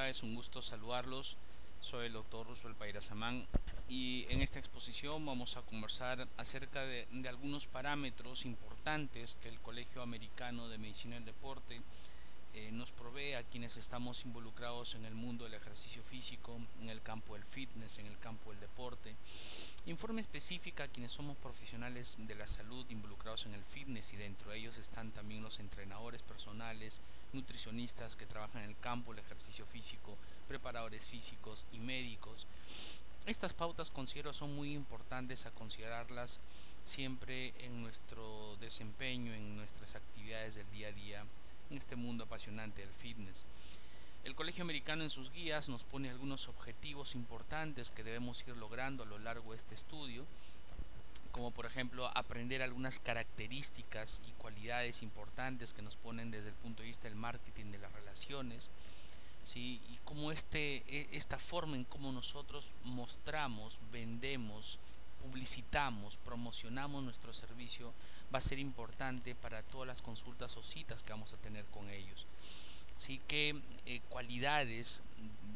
Hola, es un gusto saludarlos. Soy el doctor Roosevelt Pairasamán y en esta exposición vamos a conversar acerca de algunos parámetros importantes que el Colegio Americano de Medicina del Deporte nos provee a quienes estamos involucrados en el mundo del ejercicio físico, en el campo del fitness, en el campo del deporte. Informe específica a quienes somos profesionales de la salud involucrados en el fitness, y dentro de ellos están también los entrenadores personales, nutricionistas que trabajan en el campo del ejercicio físico, preparadores físicos y médicos. Estas pautas considero son muy importantes a considerarlas siempre en nuestro desempeño, en nuestras actividades del día a día, en este mundo apasionante del fitness. El Colegio Americano en sus guías nos pone algunos objetivos importantes que debemos ir logrando a lo largo de este estudio, como por ejemplo aprender algunas características y cualidades importantes que nos ponen desde el punto de vista del marketing de las relaciones, ¿sí? Y cómo esta forma en cómo nosotros mostramos, vendemos, publicitamos, promocionamos nuestro servicio va a ser importante para todas las consultas o citas que vamos a tener con ellos. Sí, que cualidades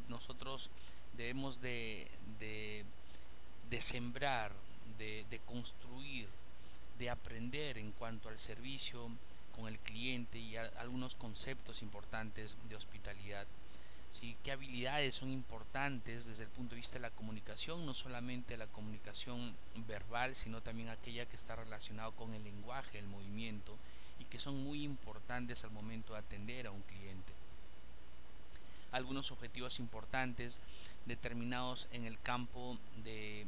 nosotros debemos de sembrar, de construir, de aprender en cuanto al servicio con el cliente y algunos conceptos importantes de hospitalidad. ¿Sí? ¿Qué habilidades son importantes desde el punto de vista de la comunicación? No solamente la comunicación verbal, sino también aquella que está relacionada con el lenguaje, el movimiento, y que son muy importantes al momento de atender a un cliente. Algunos objetivos importantes determinados en el campo de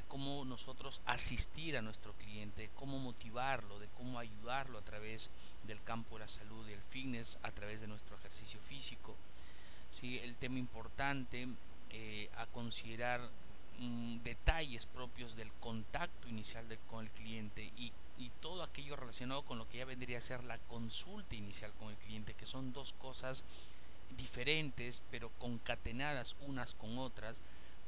cómo nosotros asistir a nuestro cliente, cómo motivarlo, de cómo ayudarlo a través del campo de la salud y el fitness, a través de nuestro ejercicio físico. ¿Sí? El tema importante a considerar detalles propios del contacto inicial con el cliente y todo aquello relacionado con lo que ya vendría a ser la consulta inicial con el cliente, que son dos cosas diferentes pero concatenadas unas con otras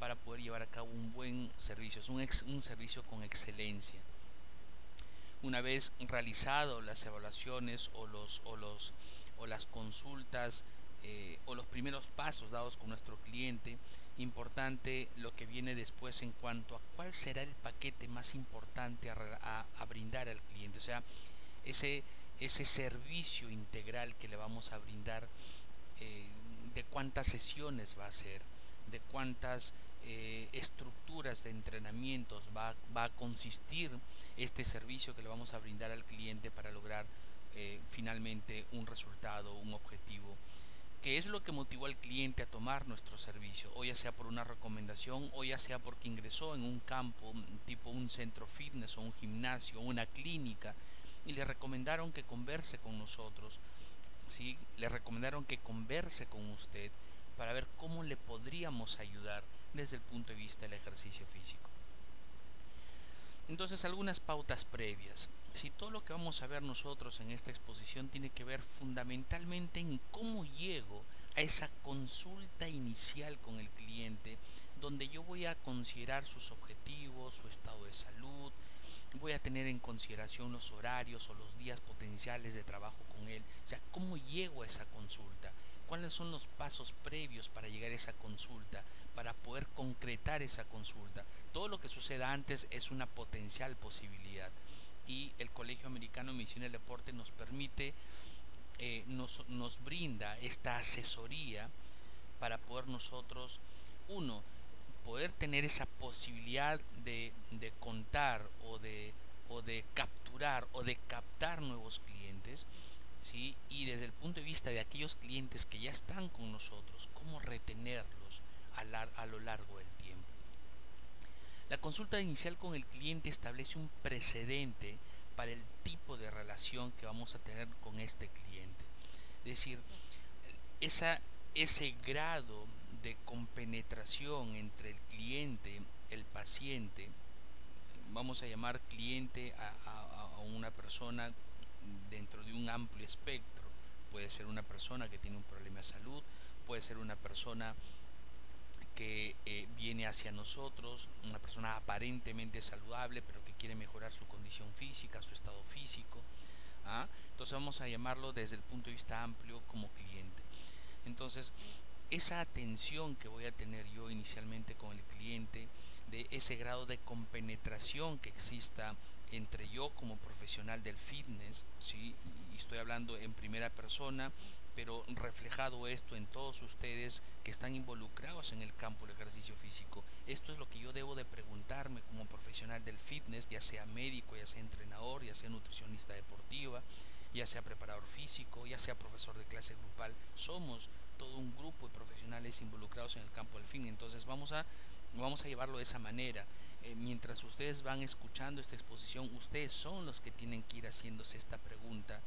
para poder llevar a cabo un buen servicio, es un servicio con excelencia. Una vez realizado las evaluaciones o las consultas o los primeros pasos dados con nuestro cliente, importante lo que viene después en cuanto a cuál será el paquete más importante a brindar al cliente, o sea, ese, ese servicio integral que le vamos a brindar, eh, de cuántas sesiones va a ser, de cuántas estructuras de entrenamientos va a consistir este servicio que le vamos a brindar al cliente para lograr finalmente un resultado, un objetivo. ¿Qué es lo que motivó al cliente a tomar nuestro servicio? O ya sea por una recomendación, o ya sea porque ingresó en un campo tipo un centro fitness o un gimnasio o una clínica y le recomendaron que converse con nosotros. ¿Sí? Le recomendaron que converse con usted para ver cómo le podríamos ayudar desde el punto de vista del ejercicio físico. Entonces, algunas pautas previas. Si todo lo que vamos a ver nosotros en esta exposición tiene que ver fundamentalmente en cómo llego a esa consulta inicial con el cliente, donde yo voy a considerar sus objetivos, su estado de salud, voy a tener en consideración los horarios o los días potenciales de trabajo con él, o sea, cómo llego a esa consulta, cuáles son los pasos previos para llegar a esa consulta, para poder concretar esa consulta. Todo lo que suceda antes es una potencial posibilidad y el Colegio Americano de Medicina del Deporte nos permite, nos brinda esta asesoría para poder nosotros, uno, poder tener esa posibilidad de contar o de capturar o de captar nuevos clientes, ¿sí? Y desde el punto de vista de aquellos clientes que ya están con nosotros, cómo retenerlos a lo largo del tiempo. La consulta inicial con el cliente establece un precedente para el tipo de relación que vamos a tener con este cliente. Es decir, esa, ese grado de compenetración entre el cliente, el paciente, vamos a llamar cliente a una persona dentro de un amplio espectro. Puede ser una persona que tiene un problema de salud, puede ser una persona que viene hacia nosotros, una persona aparentemente saludable pero que quiere mejorar su condición física, su estado físico. ¿Ah? Entonces vamos a llamarlo desde el punto de vista amplio como cliente. Entonces, esa atención que voy a tener yo inicialmente con el cliente, de ese grado de compenetración que exista entre yo como profesional del fitness, ¿sí? Y estoy hablando en primera persona, pero reflejado esto en todos ustedes que están involucrados en el campo del ejercicio físico. Esto es lo que yo debo de preguntarme como profesional del fitness, ya sea médico, ya sea entrenador, ya sea nutricionista deportiva, ya sea preparador físico, ya sea profesor de clase grupal. Somos todo un grupo de profesionales involucrados en el campo del fitness. Entonces vamos a llevarlo de esa manera. Mientras ustedes van escuchando esta exposición, ustedes son los que tienen que ir haciéndose esta pregunta,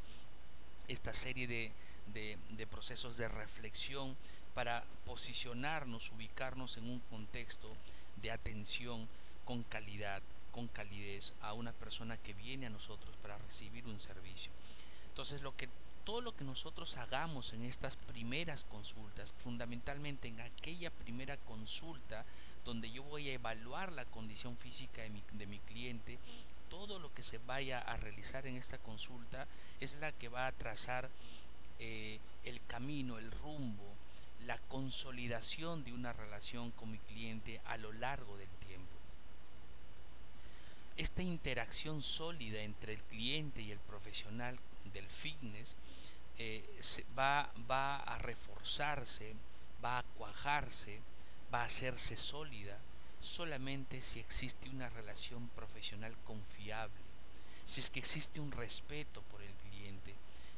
esta serie de procesos de reflexión para posicionarnos, ubicarnos en un contexto de atención con calidad, con calidez a una persona que viene a nosotros para recibir un servicio. Entonces, todo lo que nosotros hagamos en estas primeras consultas, fundamentalmente en aquella primera consulta donde yo voy a evaluar la condición física de mi cliente, todo lo que se vaya a realizar en esta consulta es la que va a trazar el camino, el rumbo, la consolidación de una relación con mi cliente a lo largo del tiempo. Esta interacción sólida entre el cliente y el profesional del fitness va a reforzarse, va a cuajarse, va a hacerse sólida solamente si existe una relación profesional confiable, si es que existe un respeto por el cliente.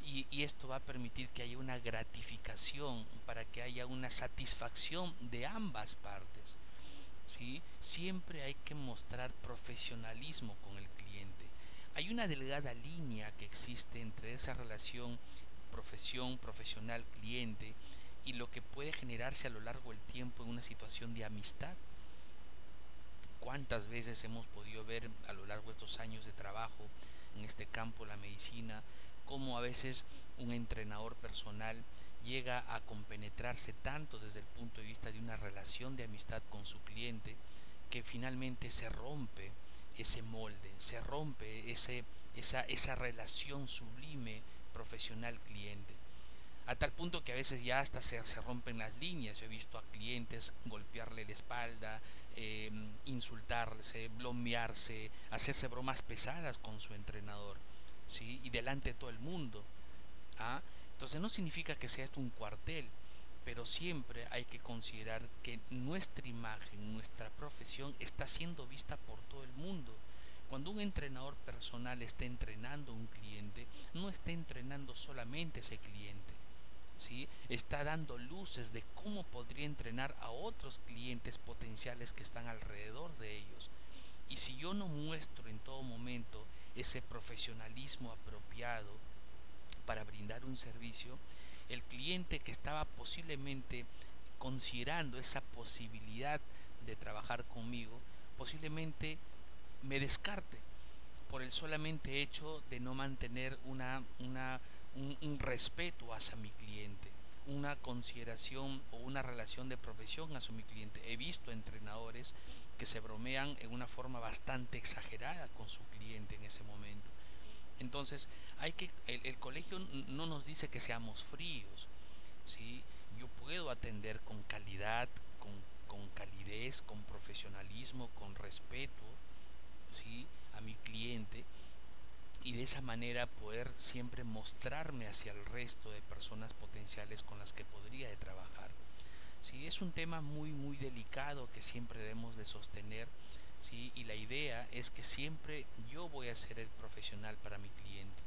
Y esto va a permitir que haya una gratificación, para que haya una satisfacción de ambas partes. ¿Sí? Siempre hay que mostrar profesionalismo con el cliente. Hay una delgada línea que existe entre esa relación profesional, cliente, y lo que puede generarse a lo largo del tiempo en una situación de amistad. ¿Cuántas veces hemos podido ver a lo largo de estos años de trabajo en este campo, la medicina, cómo a veces un entrenador personal llega a compenetrarse tanto desde el punto de vista de una relación de amistad con su cliente, que finalmente se rompe ese molde, se rompe esa relación sublime profesional-cliente? A tal punto que a veces ya hasta se rompen las líneas. Yo he visto a clientes golpearle la espalda, insultarse, blomearse, hacerse bromas pesadas con su entrenador, ¿sí? Y delante de todo el mundo. ¿Ah? Entonces no significa que sea esto un cuartel, pero siempre hay que considerar que nuestra imagen, nuestra profesión está siendo vista por todo el mundo. Cuando un entrenador personal está entrenando a un cliente, no está entrenando solamente a ese cliente, ¿sí? Está dando luces de cómo podría entrenar a otros clientes potenciales que están alrededor de ellos. Y si yo no muestro en todo momento ese profesionalismo apropiado para brindar un servicio, el cliente que estaba posiblemente considerando esa posibilidad de trabajar conmigo, posiblemente me descarte por el solamente hecho de no mantener un respeto hacia mi cliente, una consideración o una relación de profesión hacia mi cliente. He visto entrenadores que se bromean en una forma bastante exagerada con su cliente en ese momento. Entonces, el colegio no nos dice que seamos fríos, ¿sí? Yo puedo atender con calidad, con calidez, con profesionalismo, con respeto, ¿sí? A mi cliente, y de esa manera poder siempre mostrarme hacia el resto de personas potenciales con las que podría de trabajar. ¿Sí? Es un tema muy muy delicado que siempre debemos de sostener, ¿sí? Y la idea es que siempre yo voy a ser el profesional para mi cliente,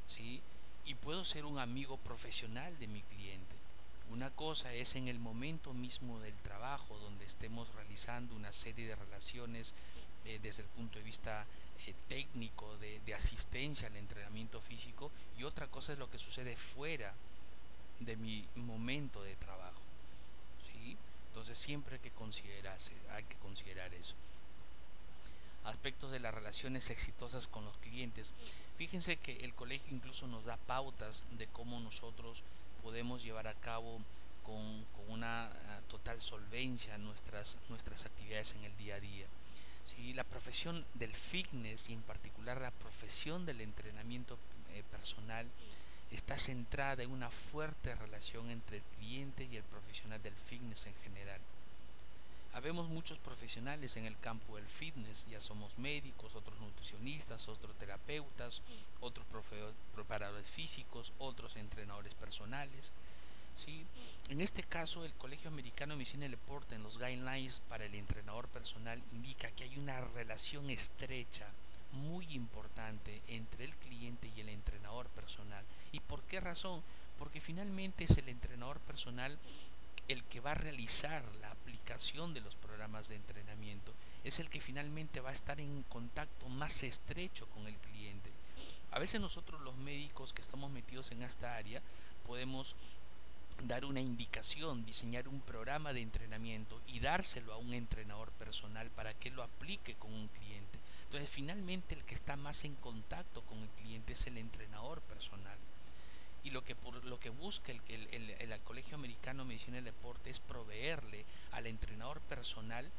¿sí? Y puedo ser un amigo profesional de mi cliente. Una cosa es en el momento mismo del trabajo, donde estemos realizando una serie de relaciones desde el punto de vista técnico, de asistencia al entrenamiento físico, y otra cosa es lo que sucede fuera de mi momento de trabajo, ¿sí? Entonces siempre hay que considerar eso. Aspectos de las relaciones exitosas con los clientes. Fíjense que el colegio incluso nos da pautas de cómo nosotros podemos llevar a cabo con una total solvencia nuestras actividades en el día a día. ¿Sí? La profesión del fitness, y en particular la profesión del entrenamiento personal, está centrada en una fuerte relación entre el cliente y el profesional del fitness en general. Habemos muchos profesionales en el campo del fitness, ya somos médicos, otros nutricionistas, otros terapeutas, otros preparadores físicos, otros entrenadores personales. ¿Sí? En este caso, el Colegio Americano de Medicina del Deporte en los guidelines para el entrenador personal indica que hay una relación estrecha, muy importante entre el cliente y el entrenador personal. ¿Y por qué razón? Porque finalmente es el entrenador personal el que va a realizar la aplicación de los programas de entrenamiento, es el que finalmente va a estar en contacto más estrecho con el cliente. A veces nosotros los médicos que estamos metidos en esta área podemos dar una indicación, diseñar un programa de entrenamiento y dárselo a un entrenador personal para que lo aplique con un cliente. Entonces finalmente el que está más en contacto con el cliente es el entrenador personal. Y lo que busca el Colegio Americano de Medicina del Deporte es proveerle al entrenador personal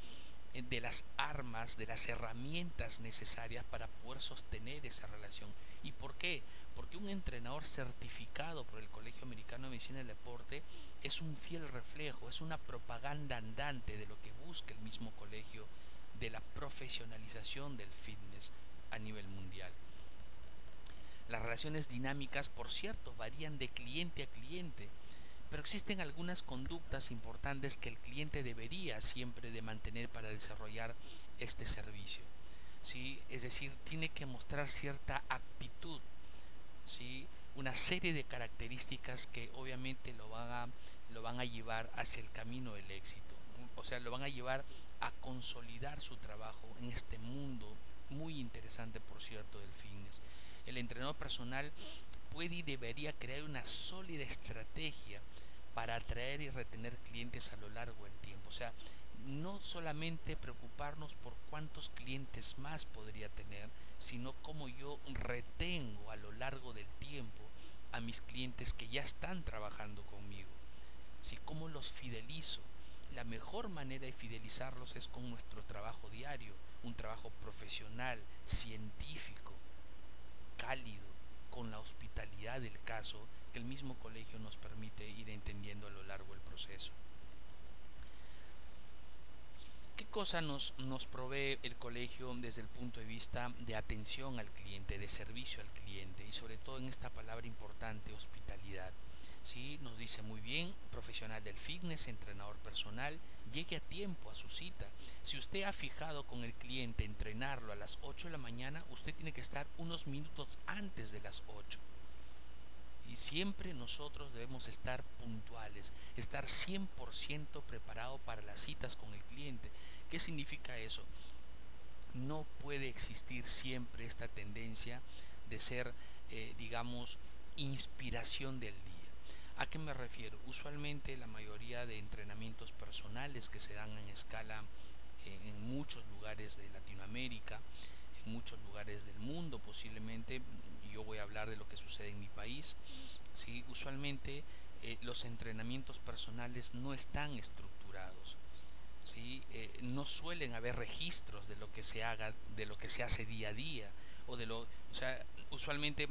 de las armas, de las herramientas necesarias para poder sostener esa relación. ¿Y por qué? Porque un entrenador certificado por el Colegio Americano de Medicina del Deporte es un fiel reflejo, es una propaganda andante de lo que busca el mismo colegio, de la profesionalización del fitness a nivel mundial. Las relaciones dinámicas, por cierto, varían de cliente a cliente, pero existen algunas conductas importantes que el cliente debería siempre de mantener para desarrollar este servicio. ¿Sí? Es decir, tiene que mostrar cierta actitud, ¿sí? Una serie de características que obviamente lo van a llevar hacia el camino del éxito. O sea, lo van a llevar a consolidar su trabajo en este mundo muy interesante, por cierto, del fitness. El entrenador personal puede y debería crear una sólida estrategia para atraer y retener clientes a lo largo del tiempo. O sea, no solamente preocuparnos por cuántos clientes más podría tener, sino cómo yo retengo a lo largo del tiempo a mis clientes que ya están trabajando conmigo. ¿Sí? ¿Cómo los fidelizo? La mejor manera de fidelizarlos es con nuestro trabajo diario, un trabajo profesional, científico, cálido, con la hospitalidad del caso que el mismo colegio nos permite ir entendiendo a lo largo del proceso. ¿Qué cosa nos provee el colegio desde el punto de vista de atención al cliente, de servicio al cliente y sobre todo en esta palabra importante, hospitalidad? ¿Sí? Nos dice muy bien, profesional del fitness, entrenador personal, llegue a tiempo a su cita. Si usted ha fijado con el cliente entrenarlo a las 8 de la mañana, usted tiene que estar unos minutos antes de las 8. Y siempre nosotros debemos estar puntuales, estar 100% preparado para las citas con el cliente. ¿Qué significa eso? No puede existir siempre esta tendencia de ser, digamos, inspiración del día. ¿A qué me refiero? Usualmente la mayoría de entrenamientos personales que se dan en escala en muchos lugares de Latinoamérica, en muchos lugares del mundo posiblemente, yo voy a hablar de lo que sucede en mi país, ¿sí? Usualmente los entrenamientos personales no están estructurados. ¿Sí? No suelen haber registros de lo que se haga, de lo que se hace día a día, o sea, usualmente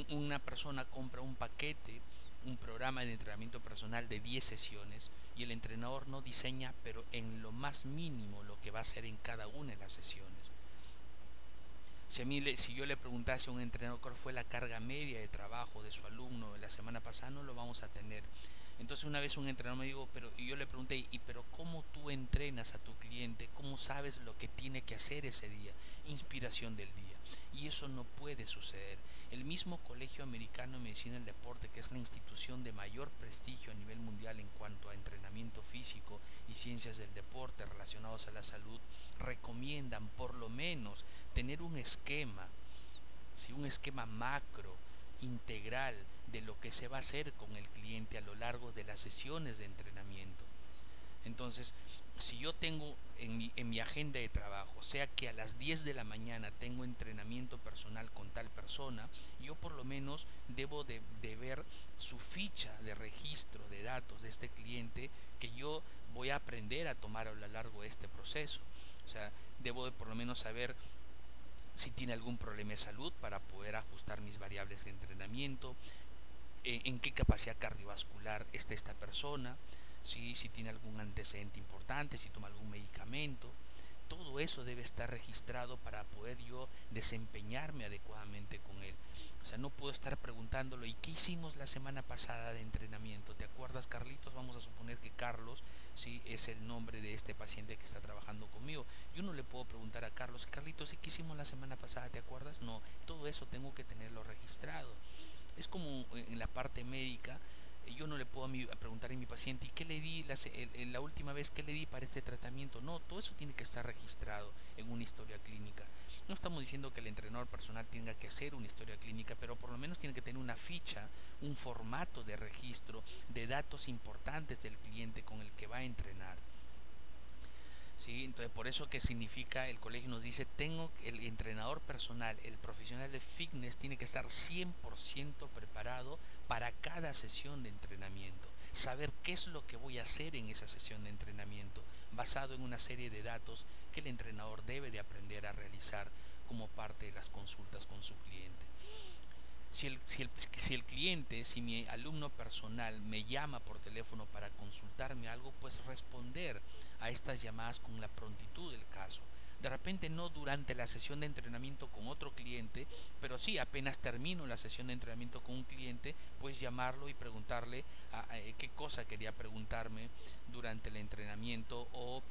una persona compra un paquete, un programa de entrenamiento personal de 10 sesiones y el entrenador no diseña, pero en lo más mínimo, lo que va a hacer en cada una de las sesiones. Si yo le preguntase a un entrenador cuál fue la carga media de trabajo de su alumno la semana pasada, no lo vamos a tener. Entonces una vez un entrenador me dijo, y yo le pregunté, pero cómo tú entrenas a tu cliente? ¿Cómo sabes lo que tiene que hacer ese día? Inspiración del día. Y eso no puede suceder. El mismo Colegio Americano de Medicina del Deporte, que es la institución de mayor prestigio a nivel mundial en cuanto a entrenamiento físico y ciencias del deporte relacionados a la salud, recomiendan por lo menos tener un esquema, ¿sí? Un esquema macro, integral de lo que se va a hacer con el cliente a lo largo de las sesiones de entrenamiento. Entonces, si yo tengo en mi agenda de trabajo, sea que a las 10 de la mañana tengo entrenamiento personal con tal persona, yo por lo menos debo de ver su ficha de registro de datos de este cliente que yo voy a aprender a tomar a lo largo de este proceso. O sea, debo de por lo menos saber si tiene algún problema de salud para poder ajustar mis variables de entrenamiento, en qué capacidad cardiovascular está esta persona, si tiene algún antecedente importante, si toma algún medicamento. Todo eso debe estar registrado para poder yo desempeñarme adecuadamente con él. O sea, no puedo estar preguntándolo, ¿y qué hicimos la semana pasada de entrenamiento? ¿Te acuerdas, Carlitos? Vamos a suponer que Carlos, sí, es el nombre de este paciente que está trabajando conmigo. Yo no le puedo preguntar a Carlos, Carlitos, ¿y qué hicimos la semana pasada? ¿Te acuerdas? No, todo eso tengo que tenerlo registrado. Es como en la parte médica, yo no le puedo a preguntar a mi paciente, ¿y qué le di la última vez que le di para este tratamiento? No, todo eso tiene que estar registrado en una historia clínica. No estamos diciendo que el entrenador personal tenga que hacer una historia clínica, pero por lo menos tiene que tener una ficha, un formato de registro de datos importantes del cliente con el que va a entrenar. ¿Sí? Entonces, por eso que significa, el colegio nos dice, tengo el entrenador personal, el profesional de fitness tiene que estar 100% preparado para cada sesión de entrenamiento, saber qué es lo que voy a hacer en esa sesión de entrenamiento, basado en una serie de datos que el entrenador debe de aprender a realizar como parte de las consultas con su cliente. Si el cliente, si mi alumno personal me llama por teléfono para consultarme algo, pues responder a estas llamadas con la prontitud del caso. De repente no durante la sesión de entrenamiento con otro cliente, pero sí apenas termino la sesión de entrenamiento con un cliente, pues llamarlo y preguntarle qué cosa quería preguntarme durante el entrenamiento, o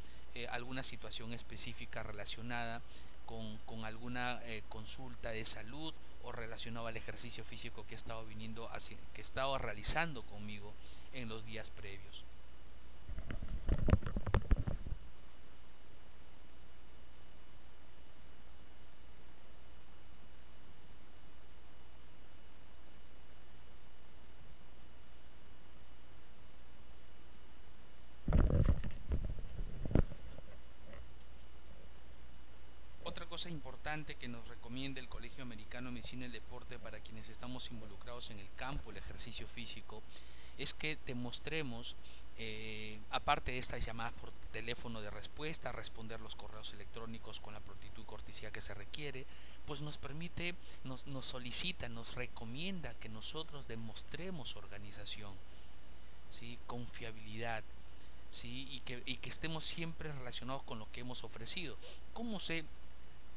alguna situación específica relacionada con alguna consulta de salud, o relacionado al ejercicio físico que he estado que he estado realizando conmigo en los días previos. Otra cosa importante que nos recomienda el Colegio Americano de Medicina y Deporte para quienes estamos involucrados en el campo, el ejercicio físico, es que te mostremos, aparte de estas llamadas por teléfono de respuesta, responder los correos electrónicos con la prontitud y cortesía que se requiere, pues nos permite, nos solicita, nos recomienda que nosotros demostremos organización, ¿sí? Confiabilidad, ¿sí? Y que estemos siempre relacionados con lo que hemos ofrecido. ¿Cómo sé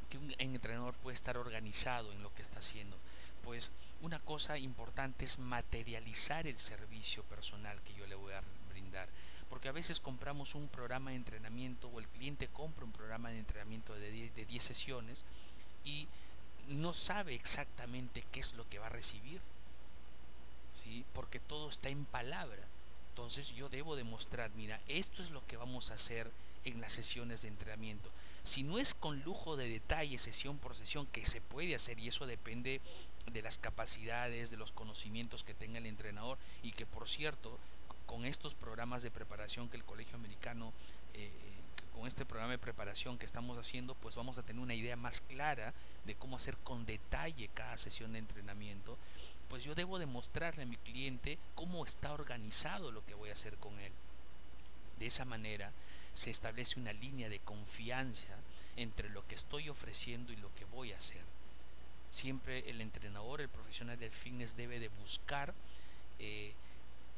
que un entrenador puede estar organizado en lo que está haciendo? Pues una cosa importante es materializar el servicio personal que yo le voy a brindar, porque a veces compramos un programa de entrenamiento, o el cliente compra un programa de entrenamiento de 10 sesiones, y no sabe exactamente qué es lo que va a recibir, ¿sí? Porque todo está en palabra. Entonces yo debo demostrar, mira, esto es lo que vamos a hacer en las sesiones de entrenamiento. Si no es con lujo de detalle, sesión por sesión, que se puede hacer, y eso depende de las capacidades, de los conocimientos que tenga el entrenador, y que, por cierto, con estos programas de preparación que el Colegio Americano, con este programa de preparación que estamos haciendo, pues vamos a tener una idea más clara de cómo hacer con detalle cada sesión de entrenamiento. Pues yo debo demostrarle a mi cliente cómo está organizado lo que voy a hacer con él. De esa manera se establece una línea de confianza entre lo que estoy ofreciendo y lo que voy a hacer. Siempre el entrenador, el profesional del fitness, debe de buscar eh,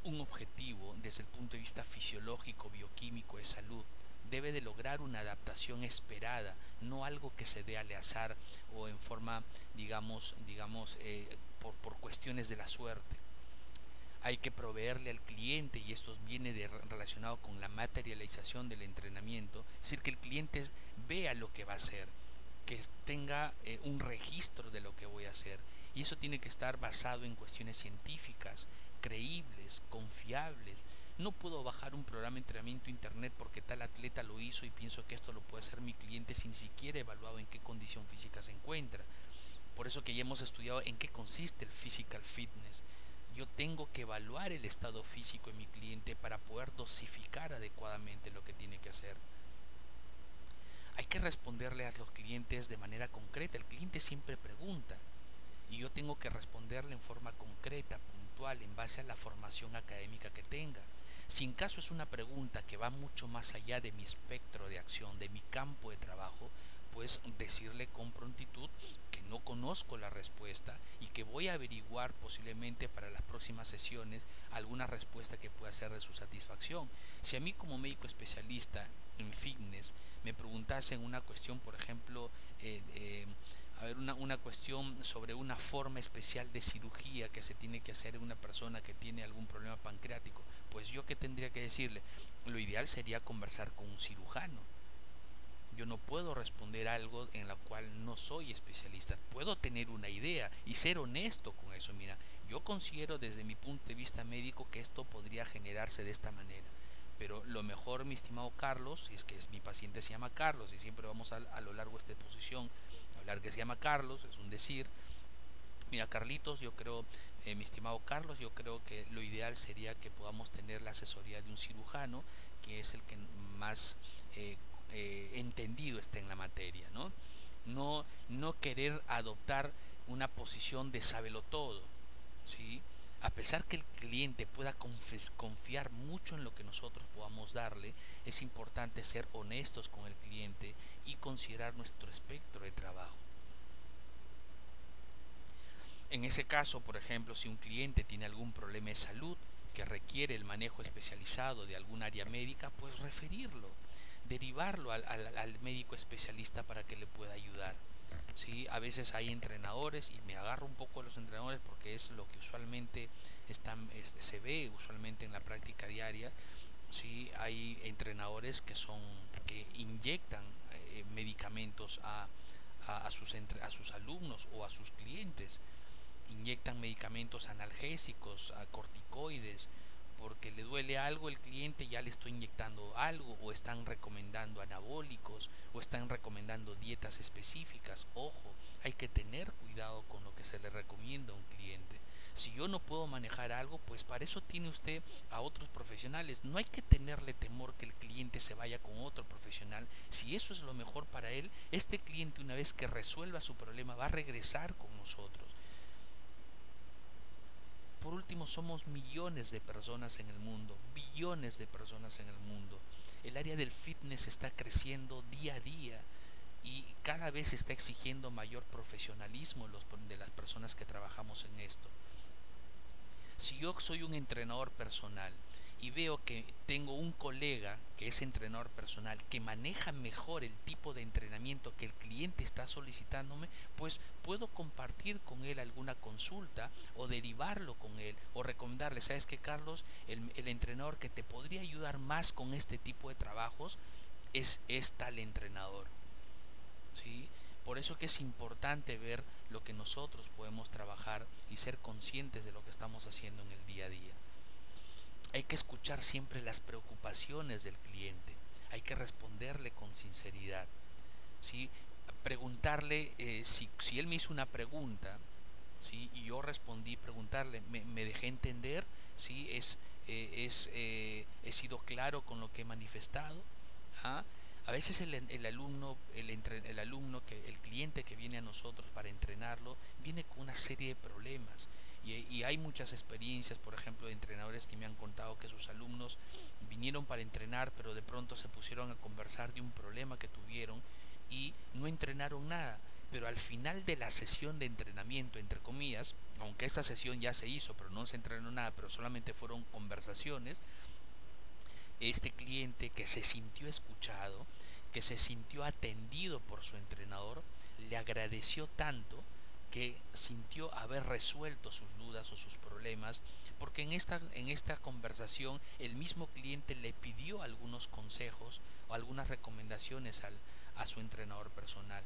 un objetivo desde el punto de vista fisiológico, bioquímico, de salud. Debe de lograr una adaptación esperada, no algo que se dé al azar, o en forma, por cuestiones de la suerte. Hay que proveerle al cliente, y esto viene relacionado con la materialización del entrenamiento, es decir, que el cliente vea lo que va a hacer, que tenga un registro de lo que voy a hacer. Y eso tiene que estar basado en cuestiones científicas, creíbles, confiables. No puedo bajar un programa de entrenamiento internet porque tal atleta lo hizo y pienso que esto lo puede hacer mi cliente sin siquiera evaluado en qué condición física se encuentra. Por eso que ya hemos estudiado en qué consiste el physical fitness. Yo tengo que evaluar el estado físico de mi cliente para poder dosificar adecuadamente lo que tiene que hacer. Hay que responderle a los clientes de manera concreta. El cliente siempre pregunta, y yo tengo que responderle en forma concreta, puntual, en base a la formación académica que tenga. Si en caso es una pregunta que va mucho más allá de mi espectro de acción, de mi campo de trabajo, pues decirle con prontitud que no conozco la respuesta y que voy a averiguar posiblemente para las próximas sesiones alguna respuesta que pueda ser de su satisfacción. Si a mí como médico especialista en fitness me preguntasen una cuestión, por ejemplo, una cuestión sobre una forma especial de cirugía que se tiene que hacer en una persona que tiene algún problema pancreático, pues yo qué tendría que decirle, lo ideal sería conversar con un cirujano. Yo no puedo responder algo en lo cual no soy especialista. Puedo tener una idea y ser honesto con eso. Mira, yo considero desde mi punto de vista médico que esto podría generarse de esta manera. Pero lo mejor, mi estimado Carlos, si es que mi paciente se llama Carlos y siempre vamos a lo largo de esta exposición hablar que se llama Carlos, es un decir. Mira, Carlitos, yo creo, mi estimado Carlos, yo creo que lo ideal sería que podamos tener la asesoría de un cirujano, que es el que más eh, entendido está en la materia, ¿no? No querer adoptar una posición de sábelo todo, ¿sí? A pesar que el cliente pueda confiar mucho en lo que nosotros podamos darle, es importante ser honestos con el cliente y considerar nuestro espectro de trabajo. En ese caso, por ejemplo, si un cliente tiene algún problema de salud que requiere el manejo especializado de algún área médica, pues referirlo, derivarlo al médico especialista para que le pueda ayudar. ¿Sí? A veces hay entrenadores, y me agarro un poco a los entrenadores porque es lo que usualmente se ve usualmente en la práctica diaria. ¿Sí? Hay entrenadores que inyectan medicamentos a sus alumnos o a sus clientes, inyectan medicamentos analgésicos, a corticoides, porque le duele algo el cliente, ya le estoy inyectando algo, o están recomendando anabólicos, o están recomendando dietas específicas. Ojo, hay que tener cuidado con lo que se le recomienda a un cliente. Si yo no puedo manejar algo, pues para eso tiene usted a otros profesionales. No hay que tenerle temor que el cliente se vaya con otro profesional. Si eso es lo mejor para él, este cliente, una vez que resuelva su problema, va a regresar con nosotros. Por último, somos millones de personas en el mundo, billones de personas en el mundo. El área del fitness está creciendo día a día y cada vez está exigiendo mayor profesionalismo de las personas que trabajamos en esto. Si yo soy un entrenador personal y veo que tengo un colega que es entrenador personal que maneja mejor el tipo de entrenamiento que el cliente está solicitándome, pues puedo compartir con él alguna consulta o derivarlo con él o recomendarle, ¿sabes qué, Carlos? El entrenador que te podría ayudar más con este tipo de trabajos es tal entrenador. ¿Sí? Por eso que es importante ver lo que nosotros podemos trabajar y ser conscientes de lo que estamos haciendo en el día a día. Hay que escuchar siempre las preocupaciones del cliente, hay que responderle con sinceridad, ¿sí? Preguntarle, si él me hizo una pregunta, ¿sí? Y yo respondí, preguntarle, me dejé entender, ¿sí? He sido claro con lo que he manifestado. ¿Ah? A veces el alumno, el alumno el cliente que viene a nosotros para entrenarlo, viene con una serie de problemas. Y hay muchas experiencias, por ejemplo, de entrenadores que me han contado que sus alumnos vinieron para entrenar, pero de pronto se pusieron a conversar de un problema que tuvieron y no entrenaron nada. Pero al final de la sesión de entrenamiento, entre comillas, aunque esta sesión ya se hizo, pero no se entrenó nada, pero solamente fueron conversaciones, este cliente que se sintió escuchado, que se sintió atendido por su entrenador, le agradeció tanto que sintió haber resuelto sus dudas o sus problemas, porque en esta conversación el mismo cliente le pidió algunos consejos o algunas recomendaciones a su entrenador personal.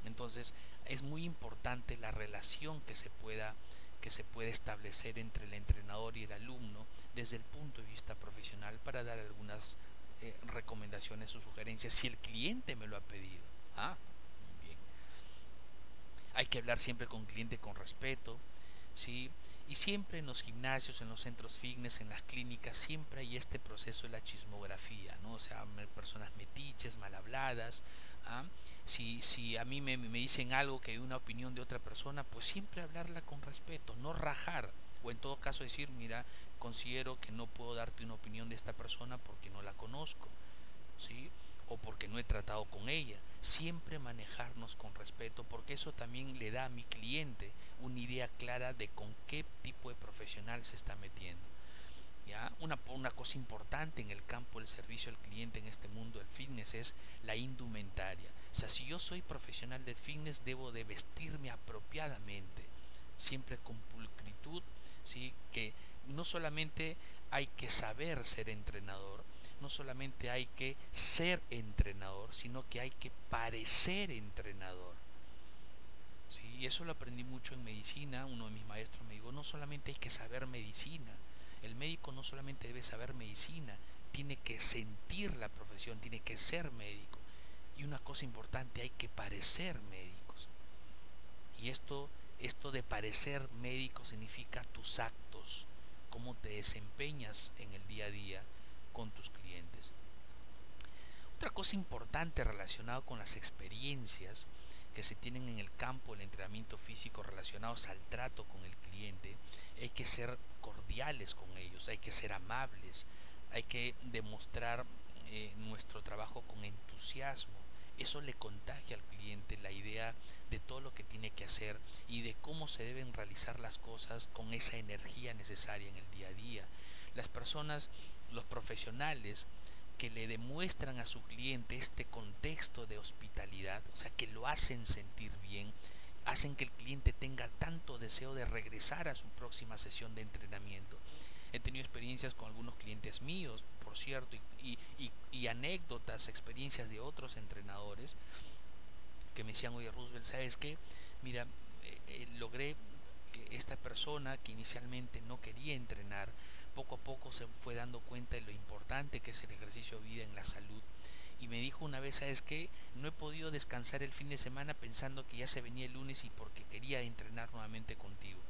Entonces es muy importante la relación que se puede establecer entre el entrenador y el alumno desde el punto de vista profesional para dar algunas recomendaciones o sugerencias si el cliente me lo ha pedido. Ah, bien. Hay que hablar siempre con el cliente con respeto, ¿sí? Y siempre en los gimnasios, en los centros fitness, en las clínicas, siempre hay este proceso de la chismografía, ¿no? O sea, personas metiches, mal habladas. ¿Ah? Si a mí me dicen algo que hay una opinión de otra persona, pues siempre hablarla con respeto, no rajar. O en todo caso decir, mira, considero que no puedo darte una opinión de esta persona porque no la conozco. ¿Sí? o porque no he tratado con ella. Siempre manejarnos con respeto, porque eso también le da a mi cliente una idea clara de con qué tipo de profesional se está metiendo. ¿Ya? Una cosa importante en el campo del servicio al cliente en este mundo del fitness es la indumentaria. O sea, si yo soy profesional del fitness, debo de vestirme apropiadamente, siempre con pulcritud, ¿sí? Que no solamente hay que saber ser entrenador, no solamente hay que ser entrenador, sino que hay que parecer entrenador. ¿Sí? Y eso lo aprendí mucho en medicina. Uno de mis maestros me dijo, no solamente hay que saber medicina, el médico no solamente debe saber medicina, tiene que sentir la profesión, tiene que ser médico. Y una cosa importante, hay que parecer médicos. Y esto de parecer médico significa tus actos, cómo te desempeñas en el día a día con tus clientes. Otra cosa importante relacionada con las experiencias que se tienen en el campo del entrenamiento físico relacionados al trato con el cliente, hay que ser cordiales con ellos, hay que ser amables, hay que demostrar nuestro trabajo con entusiasmo. Eso le contagia al cliente la idea de todo lo que tiene que hacer y de cómo se deben realizar las cosas con esa energía necesaria en el día a día. Las personas, los profesionales que le demuestran a su cliente este contexto de hospitalidad, o sea, que lo hacen sentir bien, hacen que el cliente tenga tanto deseo de regresar a su próxima sesión de entrenamiento. He tenido experiencias con algunos clientes míos, por cierto, y anécdotas, experiencias de otros entrenadores que me decían, oye Roosevelt, ¿sabes qué? Mira, logré que esta persona que inicialmente no quería entrenar, poco a poco se fue dando cuenta de lo importante que es el ejercicio de vida en la salud. Y me dijo una vez, ¿sabes qué? No he podido descansar el fin de semana pensando que ya se venía el lunes y porque quería entrenar nuevamente contigo.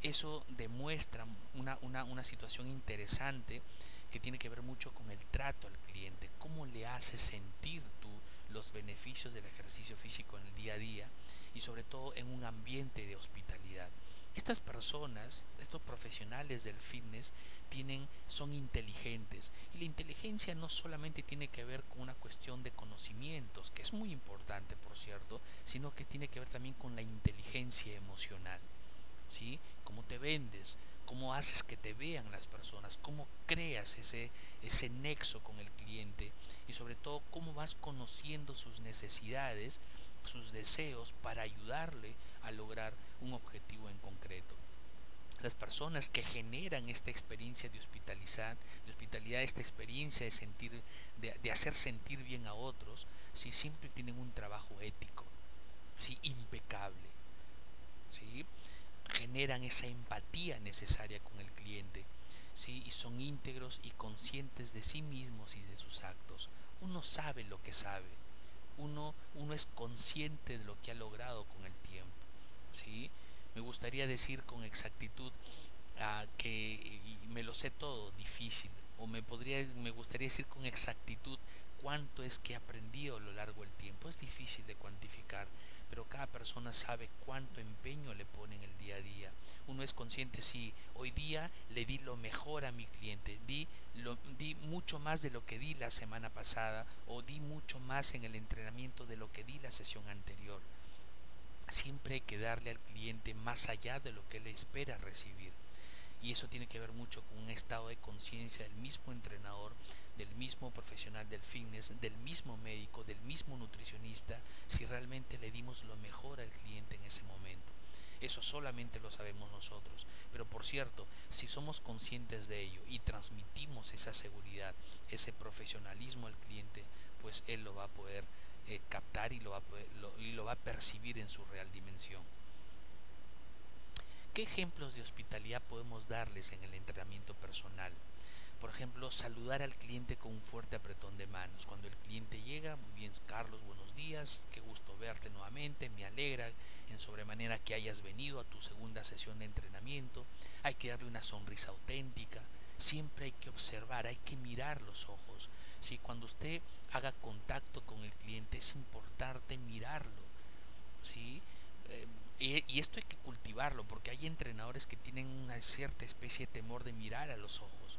Eso demuestra una situación interesante que tiene que ver mucho con el trato al cliente, cómo le haces sentir tú los beneficios del ejercicio físico en el día a día y sobre todo en un ambiente de hospitalidad. Estas personas, estos profesionales del fitness son inteligentes y la inteligencia no solamente tiene que ver con una cuestión de conocimientos, que es muy importante por cierto, sino que tiene que ver también con la inteligencia emocional. ¿Sí? Cómo te vendes, cómo haces que te vean las personas, cómo creas ese nexo con el cliente y sobre todo cómo vas conociendo sus necesidades, sus deseos para ayudarle a lograr un objetivo en concreto. Las personas que generan esta experiencia de hospitalidad, esta experiencia de sentir, de hacer sentir bien a otros, ¿sí? Siempre tienen un trabajo ético, ¿sí? Impecable, ¿sí? Generan esa empatía necesaria con el cliente, ¿sí? Y son íntegros y conscientes de sí mismos y de sus actos. Uno sabe lo que sabe, uno es consciente de lo que ha logrado con el tiempo, ¿sí? Me gustaría decir con exactitud que me lo sé todo difícil, o me gustaría decir con exactitud cuánto es que he aprendido a lo largo del tiempo. Es difícil de cuantificar, pero cada persona sabe cuánto empeño le pone en el día a día. Uno es consciente si hoy día le di lo mejor a mi cliente, di mucho más de lo que di la semana pasada o di mucho más en el entrenamiento de lo que di la sesión anterior. Siempre hay que darle al cliente más allá de lo que él espera recibir. Y eso tiene que ver mucho con un estado de conciencia del mismo entrenador, del mismo profesional del fitness, del mismo médico, del mismo nutricionista, si realmente le dimos lo mejor al cliente en ese momento. Eso solamente lo sabemos nosotros. Pero por cierto, si somos conscientes de ello y transmitimos esa seguridad, ese profesionalismo al cliente, pues él lo va a poder captar y lo va a percibir en su real dimensión. ¿Qué ejemplos de hospitalidad podemos darles en el entrenamiento personal? Por ejemplo, saludar al cliente con un fuerte apretón de manos. Cuando el cliente llega, muy bien, Carlos, buenos días, qué gusto verte nuevamente, me alegra en sobremanera que hayas venido a tu segunda sesión de entrenamiento. Hay que darle una sonrisa auténtica, siempre hay que observar, hay que mirar los ojos. Si cuando usted haga contacto con el cliente es importante mirarlo, ¿sí? Eh, y esto hay que cultivarlo porque hay entrenadores que tienen una cierta especie de temor de mirar a los ojos,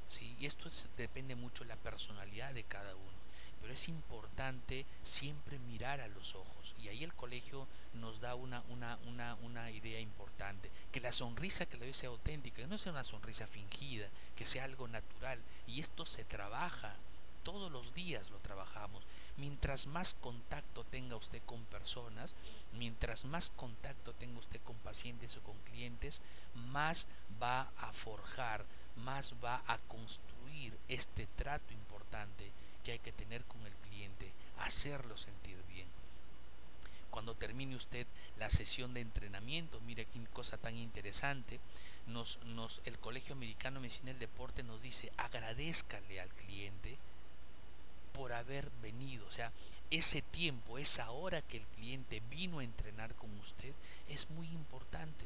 ¿sí? Y esto depende mucho de la personalidad de cada uno. pero es importante siempre mirar a los ojos. Y ahí el colegio nos da una idea importante, que la sonrisa que le doy sea auténtica, que no sea una sonrisa fingida, que sea algo natural. Y esto se trabaja, todos los días lo trabajamos. Mientras más contacto tenga usted con personas, mientras más contacto tenga usted con pacientes o con clientes, más va a forjar, más va a construir este trato importante que hay que tener con el cliente, hacerlo sentir bien. Cuando termine usted la sesión de entrenamiento, mire qué cosa tan interesante, el Colegio Americano de Medicina del Deporte nos dice agradézcale al cliente por haber venido, o sea, ese tiempo, esa hora que el cliente vino a entrenar con usted es muy importante.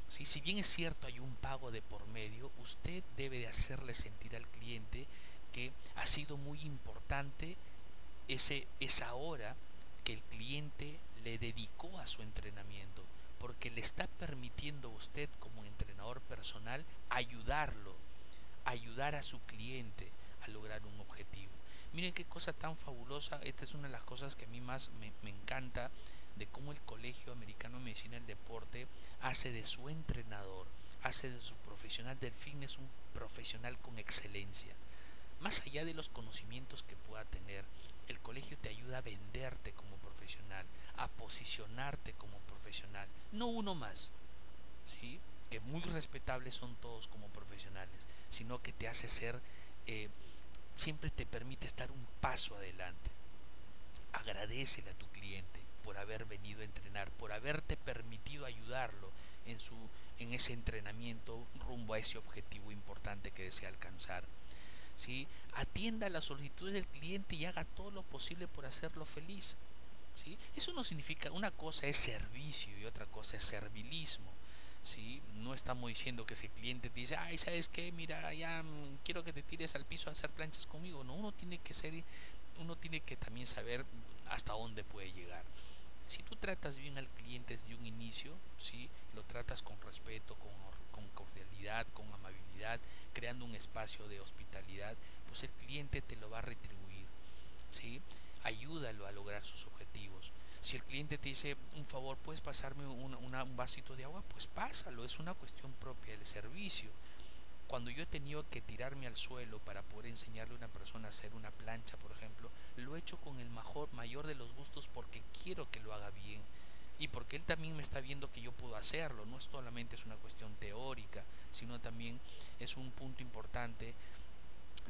¿Sí? Si bien es cierto hay un pago de por medio, usted debe de hacerle sentir al cliente que ha sido muy importante esa hora que el cliente le dedicó a su entrenamiento, porque le está permitiendo a usted como entrenador personal ayudarlo, ayudar a su cliente a lograr un objetivo. Miren qué cosa tan fabulosa, esta es una de las cosas que a mí más me encanta de cómo el Colegio Americano de Medicina del Deporte hace de su entrenador, hace de su profesional del fitness un profesional con excelencia. Más allá de los conocimientos que pueda tener, el colegio te ayuda a venderte como profesional, a posicionarte como profesional, no uno más, ¿sí? Que muy respetables son todos como profesionales, sino que te hace ser, eh, siempre te permite estar un paso adelante. Agradecele a tu cliente por haber venido a entrenar, por haberte permitido ayudarlo en, su, en ese entrenamiento rumbo a ese objetivo importante que desea alcanzar. ¿Sí? Atienda las solicitudes del cliente y haga todo lo posible por hacerlo feliz. ¿Sí? Eso no significa, una cosa es servicio y otra cosa es servilismo. ¿Sí? No estamos diciendo que ese cliente te dice, ay, ¿sabes qué? Mira, ya quiero que te tires al piso a hacer planchas conmigo. No, uno tiene que también saber hasta dónde puede llegar. Si tú tratas bien al cliente desde un inicio, ¿sí? Lo tratas con respeto, con cordialidad, con amabilidad, creando un espacio de hospitalidad, pues el cliente te lo va a retribuir, ¿sí? Ayúdalo a lograr sus objetivos. Si el cliente te dice, un favor, ¿puedes pasarme un vasito de agua? Pues pásalo, es una cuestión propia del servicio. Cuando yo he tenido que tirarme al suelo para poder enseñarle a una persona a hacer una plancha, por ejemplo, lo he hecho con el mayor de los gustos porque quiero que lo haga bien y porque él también me está viendo que yo puedo hacerlo. No es solamente es una cuestión teórica, sino también es un punto importante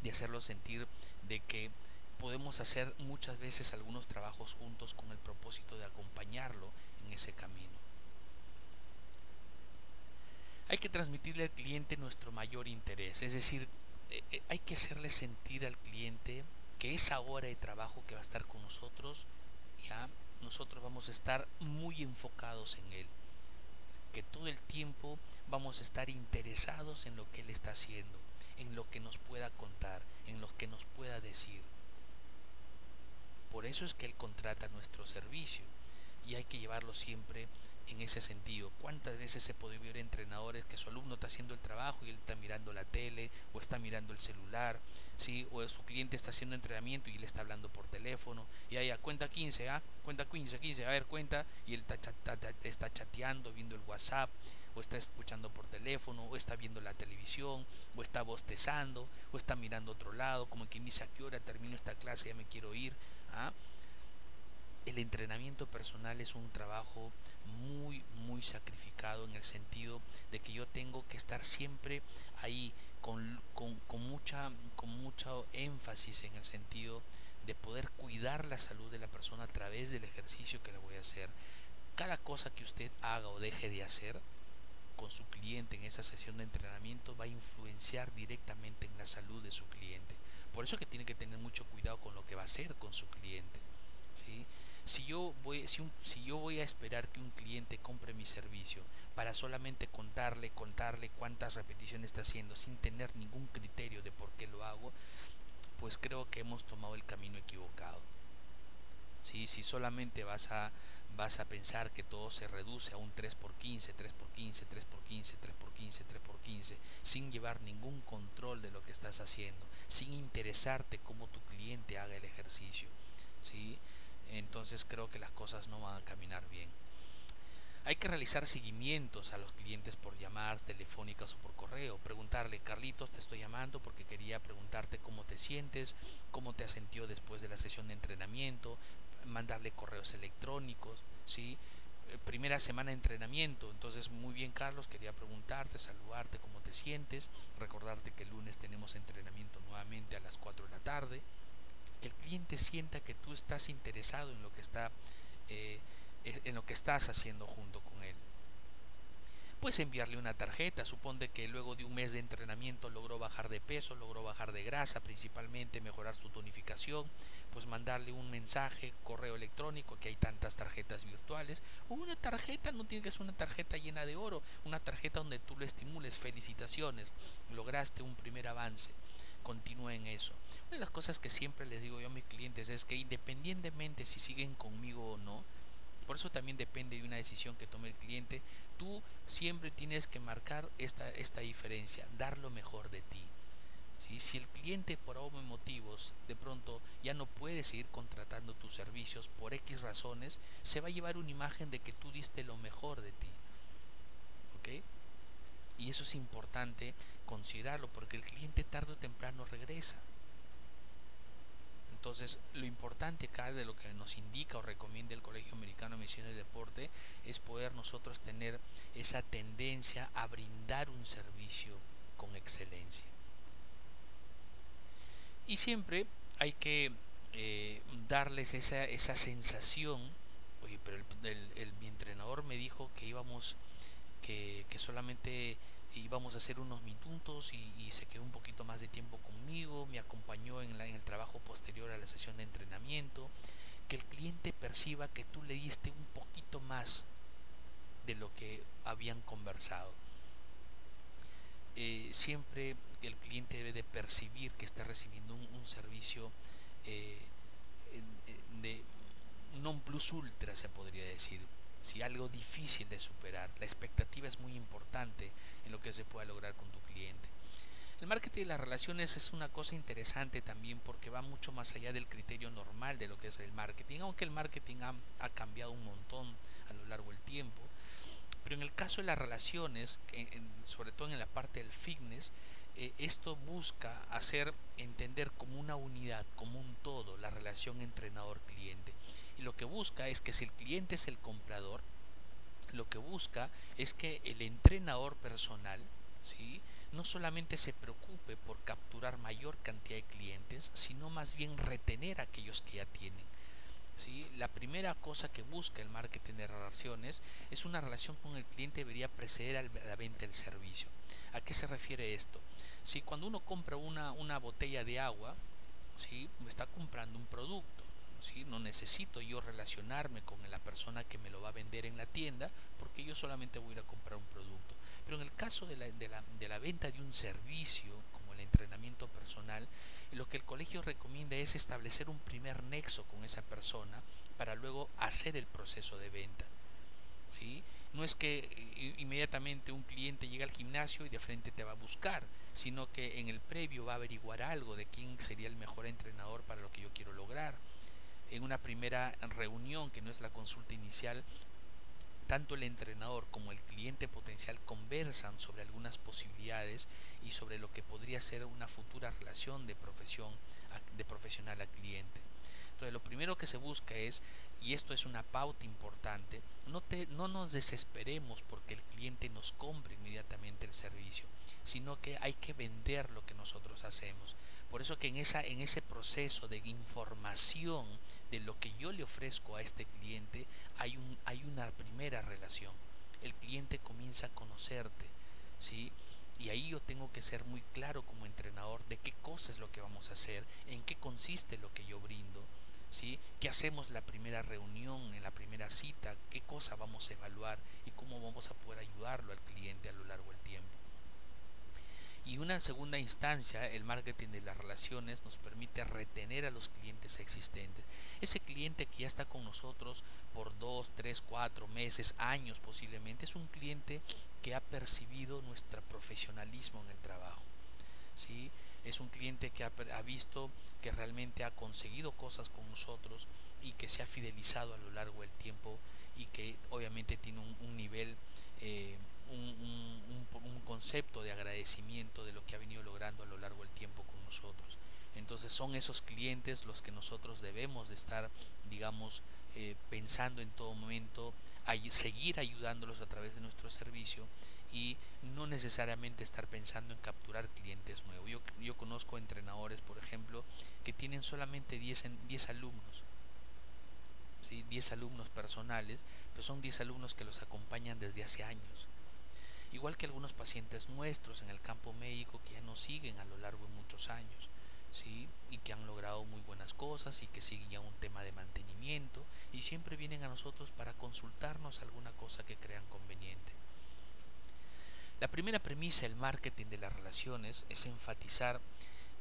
de hacerlo sentir de que podemos hacer muchas veces algunos trabajos juntos con el propósito de acompañarlo en ese camino. Hay que transmitirle al cliente nuestro mayor interés, es decir, hay que hacerle sentir al cliente que esa hora de trabajo que va a estar con nosotros, ya nosotros vamos a estar muy enfocados en él, que todo el tiempo vamos a estar interesados en lo que él está haciendo, en lo que nos pueda contar, en lo que nos pueda decir. Por eso es que él contrata nuestro servicio y hay que llevarlo siempre en ese sentido. ¿Cuántas veces se puede ver entrenadores que su alumno está haciendo el trabajo y él está mirando la tele o está mirando el celular, ¿sí? O su cliente está haciendo entrenamiento y él está hablando por teléfono y ahí cuenta 15, cuenta 15, 15, a ver, cuenta, y él está chateando, viendo el WhatsApp, o está escuchando por teléfono, o está viendo la televisión, o está bostezando, o está mirando a otro lado, como quien dice, a qué hora termino esta clase, ya me quiero ir. ¿Ah? El entrenamiento personal es un trabajo muy sacrificado, en el sentido de que yo tengo que estar siempre ahí con mucho énfasis, en el sentido de poder cuidar la salud de la persona a través del ejercicio que le voy a hacer. Cada cosa que usted haga o deje de hacer con su cliente en esa sesión de entrenamiento va a influenciar directamente en la salud de su cliente. Por eso que tiene que tener mucho cuidado con lo que va a hacer con su cliente. ¿Sí? Si yo voy a esperar que un cliente compre mi servicio para solamente contarle cuántas repeticiones está haciendo sin tener ningún criterio de por qué lo hago, pues creo que hemos tomado el camino equivocado. ¿Sí? Si solamente vas a pensar que todo se reduce a un 3 por 15, 3 por 15, 3 por 15, 3 por 15, 3 por 15, sin llevar ningún control de lo que estás haciendo, sin interesarte cómo tu cliente cliente haga el ejercicio, ¿sí? Entonces creo que las cosas no van a caminar bien. Hay que realizar seguimientos a los clientes por llamadas telefónicas o por correo. Preguntarle: Carlitos, te estoy llamando porque quería preguntarte cómo te sientes, cómo te has sentido después de la sesión de entrenamiento. Mandarle correos electrónicos, ¿sí? Primera semana de entrenamiento, entonces muy bien Carlos, quería preguntarte, saludarte, cómo te sientes, recordarte que el lunes tenemos entrenamiento nuevamente a las 4 de la tarde, que el cliente sienta que tú estás interesado en lo que está eh, en lo que estás haciendo junto con él. Puedes enviarle una tarjeta. Suponte que luego de un mes de entrenamiento logró bajar de peso, logró bajar de grasa, principalmente mejorar su tonificación. Pues mandarle un mensaje, correo electrónico, que hay tantas tarjetas virtuales. O una tarjeta, no tiene que ser una tarjeta llena de oro, una tarjeta donde tú lo estimules: felicitaciones, lograste un primer avance, continúa en eso. Una de las cosas que siempre les digo yo a mis clientes es que, independientemente si siguen conmigo o no, por eso también depende de una decisión que tome el cliente, tú siempre tienes que marcar esta diferencia, dar lo mejor de ti. ¿Sí? Si el cliente por algún motivos de pronto ya no puede seguir contratando tus servicios por X razones, se va a llevar una imagen de que tú diste lo mejor de ti. ¿Ok? Y eso es importante considerarlo, porque el cliente tarde o temprano regresa. Entonces, lo importante acá de lo que nos indica o recomienda el Colegio Americano de Medicina y Deporte es poder nosotros tener esa tendencia a brindar un servicio con excelencia. Y siempre hay que darles esa sensación: oye, pero mi entrenador me dijo que íbamos, que solamente íbamos a hacer unos minutos, y se quedó un poquito más de tiempo conmigo, me acompañó en el trabajo posterior a la sesión de entrenamiento. Que el cliente perciba que tú le diste un poquito más de lo que habían conversado. Siempre el cliente debe de percibir que está recibiendo un servicio eh, de non plus ultra, se podría decir. Si algo difícil de superar, la expectativa es muy importante en lo que se pueda lograr con tu cliente. El marketing de las relaciones es una cosa interesante también, porque va mucho más allá del criterio normal de lo que es el marketing, aunque el marketing ha cambiado un montón a lo largo del tiempo. Pero en el caso de las relaciones, sobre todo en la parte del fitness, esto busca hacer entender como una unidad, como un todo, la relación entrenador-cliente. Y lo que busca es que, si el cliente es el comprador, lo que busca es que el entrenador personal, ¿sí?, no solamente se preocupe por capturar mayor cantidad de clientes, sino más bien retener a aquellos que ya tienen. ¿Sí? La primera cosa que busca el marketing de relaciones es una relación con el cliente, debería preceder a la venta del servicio. ¿A qué se refiere esto? Si cuando uno compra una botella de agua, ¿sí?, me está comprando un producto. ¿Sí? No necesito yo relacionarme con la persona que me lo va a vender en la tienda, porque yo solamente voy a ir a comprar un producto. Pero en el caso de la venta de un servicio, como el entrenamiento personal, lo que el colegio recomienda es establecer un primer nexo con esa persona para luego hacer el proceso de venta. ¿Sí? No es que inmediatamente un cliente llega al gimnasio y de frente te va a buscar, sino que en el previo va a averiguar algo de quién sería el mejor entrenador para lo que yo quiero lograr. En una primera reunión, que no es la consulta inicial, tanto el entrenador como el cliente potencial conversan sobre algunas posibilidades y sobre lo que podría ser una futura relación de profesional a cliente. Entonces, lo primero que se busca es, y esto es una pauta importante, no nos desesperemos porque el cliente nos compre inmediatamente el servicio, sino que hay que vender lo que nosotros hacemos. Por eso que en ese proceso de información de lo que yo le ofrezco a este cliente, hay una primera relación. El cliente comienza a conocerte, ¿sí? Y ahí yo tengo que ser muy claro como entrenador de qué cosa es lo que vamos a hacer, en qué consiste lo que yo brindo, ¿sí? ¿Qué hacemos la primera reunión, en la primera cita? ¿Qué cosa vamos a evaluar y cómo vamos a poder ayudarlo al cliente a lo largo del tiempo? Y una segunda instancia, el marketing de las relaciones nos permite retener a los clientes existentes. Ese cliente que ya está con nosotros por 2, 3, 4 meses, años posiblemente, es un cliente que ha percibido nuestro profesionalismo en el trabajo. ¿Sí? Es un cliente que ha visto que realmente ha conseguido cosas con nosotros y que se ha fidelizado a lo largo del tiempo y que obviamente tiene un nivel, un concepto de agradecimiento de lo que ha venido logrando a lo largo del tiempo con nosotros. Entonces son esos clientes los que nosotros debemos de estar, digamos, pensando en todo momento, seguir ayudándolos a través de nuestro servicio y no necesariamente estar pensando en capturar clientes nuevos. Yo conozco entrenadores, por ejemplo, que tienen solamente 10 alumnos, ¿sí? 10 alumnos personales, pero son 10 alumnos que los acompañan desde hace años. Igual que algunos pacientes nuestros en el campo médico que ya nos siguen a lo largo de muchos años, ¿sí? Y que han logrado muy buenas cosas y que siguen ya un tema de mantenimiento y siempre vienen a nosotros para consultarnos alguna cosa que crean conveniente. La primera premisa del marketing de las relaciones es enfatizar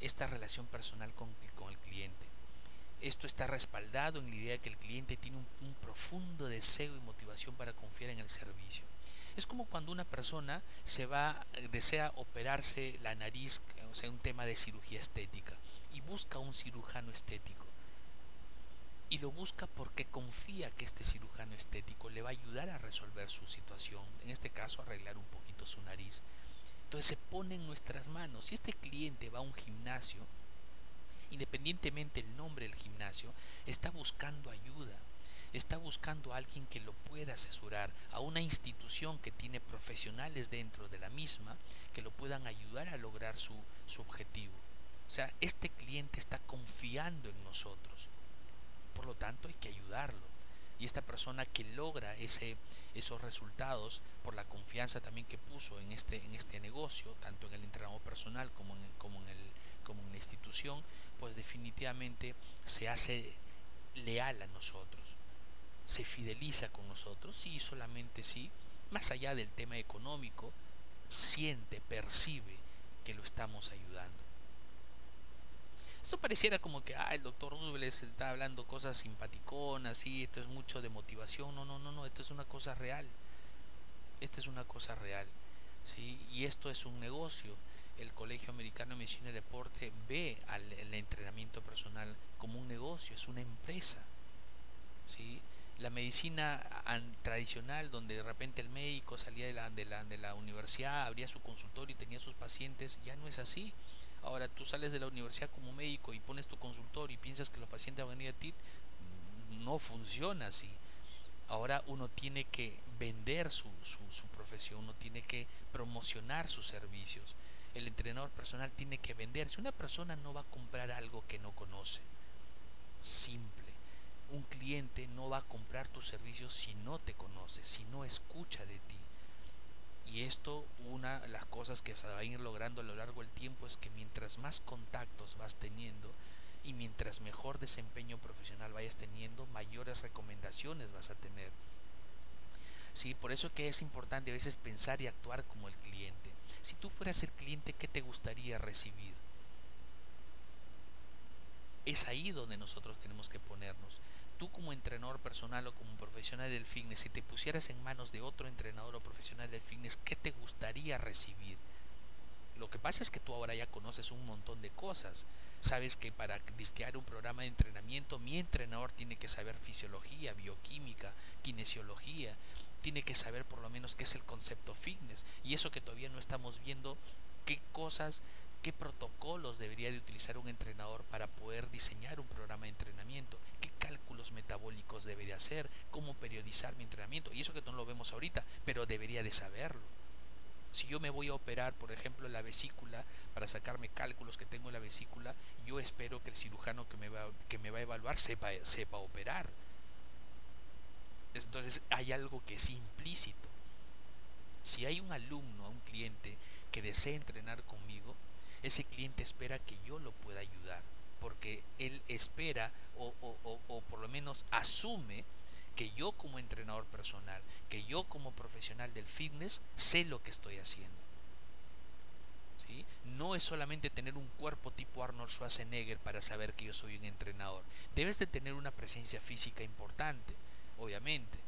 esta relación personal con el cliente. Esto está respaldado en la idea de que el cliente tiene un profundo deseo y motivación para confiar en el servicio. Es como cuando una persona desea operarse la nariz, o sea, un tema de cirugía estética, y busca un cirujano estético. Y lo busca porque confía que este cirujano estético le va a ayudar a resolver su situación, en este caso arreglar un poquito su nariz. Entonces se pone en nuestras manos. Si este cliente va a un gimnasio, independientemente del nombre del gimnasio, está buscando ayuda, está buscando a alguien que lo pueda asesorar, a una institución que tiene profesionales dentro de la misma que lo puedan ayudar a lograr su objetivo. O sea, este cliente está confiando en nosotros, por lo tanto hay que ayudarlo. Y esta persona que logra esos resultados por la confianza también que puso en este negocio, tanto en el entrenador personal como en la institución, pues definitivamente se hace leal a nosotros, se fideliza con nosotros, sí, solamente sí, más allá del tema económico, siente, percibe que lo estamos ayudando. Esto pareciera como que el doctor Robles está hablando cosas simpaticonas, sí, esto es mucho de motivación. No, no, no, no, esto es una cosa real. Esta es una cosa real, ¿sí? Y esto es un negocio. El Colegio Americano de Medicina y Deporte ve el entrenamiento personal como un negocio, es una empresa, ¿sí? La medicina tradicional, donde de repente el médico salía de la universidad, abría su consultorio y tenía sus pacientes, ya no es así. Ahora tú sales de la universidad como médico y pones tu consultorio y piensas que los pacientes van a venir a ti, no funciona así. Ahora uno tiene que vender su profesión, uno tiene que promocionar sus servicios. El entrenador personal tiene que vender. Si una persona no va a comprar algo que no conoce, simple. Un cliente no va a comprar tus servicios si no te conoce, si no escucha de ti. Y esto, una de las cosas que se va a ir logrando a lo largo del tiempo es que mientras más contactos vas teniendo y mientras mejor desempeño profesional vayas teniendo, mayores recomendaciones vas a tener. ¿Sí? Por eso que es importante a veces pensar y actuar como el cliente. Si tú fueras el cliente, ¿qué te gustaría recibir? Es ahí donde nosotros tenemos que ponernos. Tú como entrenador personal o como profesional del fitness, si te pusieras en manos de otro entrenador o profesional del fitness, ¿qué te gustaría recibir? Lo que pasa es que tú ahora ya conoces un montón de cosas. Sabes que para dictar un programa de entrenamiento, mi entrenador tiene que saber fisiología, bioquímica, kinesiología, tiene que saber por lo menos qué es el concepto fitness. Y eso que todavía no estamos viendo, qué cosas, qué protocolos debería de utilizar un entrenador para poder diseñar un programa de entrenamiento, qué cálculos metabólicos debería hacer, cómo periodizar mi entrenamiento. Y eso que no lo vemos ahorita, pero debería de saberlo. Si yo me voy a operar, por ejemplo, en la vesícula, para sacarme cálculos que tengo en la vesícula, yo espero que el cirujano que me va a evaluar sepa operar. Entonces hay algo que es implícito. Si hay un alumno, un cliente que desea entrenar conmigo, ese cliente espera que yo lo pueda ayudar, porque él espera o por lo menos asume que yo como entrenador personal, que yo como profesional del fitness, sé lo que estoy haciendo. ¿Sí? No es solamente tener un cuerpo tipo Arnold Schwarzenegger para saber que yo soy un entrenador. Debes de tener una presencia física importante, obviamente.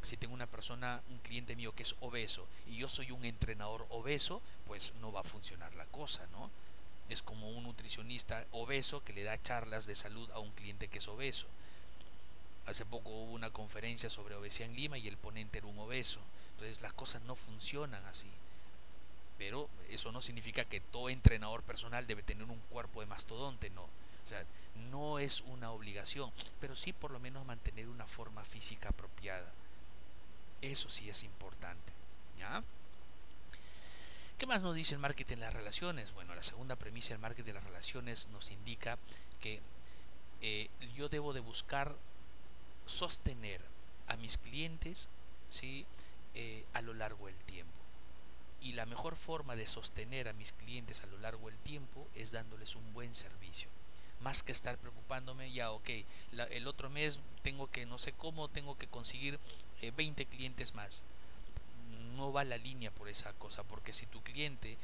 Si tengo una persona, un cliente mío que es obeso y yo soy un entrenador obeso, pues no va a funcionar la cosa, ¿no? Es como un nutricionista obeso que le da charlas de salud a un cliente que es obeso. Hace poco hubo una conferencia sobre obesidad en Lima y el ponente era un obeso. Entonces las cosas no funcionan así. Pero eso no significa que todo entrenador personal debe tener un cuerpo de mastodonte, no. O sea, no es una obligación, pero sí por lo menos mantener una forma física apropiada. Eso sí es importante. ¿Ya? ¿Qué más nos dice el marketing de las relaciones? Bueno, la segunda premisa del marketing de las relaciones nos indica que yo debo de buscar sostener a mis clientes, ¿sí? A lo largo del tiempo. Y la mejor forma de sostener a mis clientes a lo largo del tiempo es dándoles un buen servicio. Más que estar preocupándome, ya, ok, el otro mes tengo que, no sé cómo, tengo que conseguir 20 clientes más. No va la línea por esa cosa, porque si tu cliente,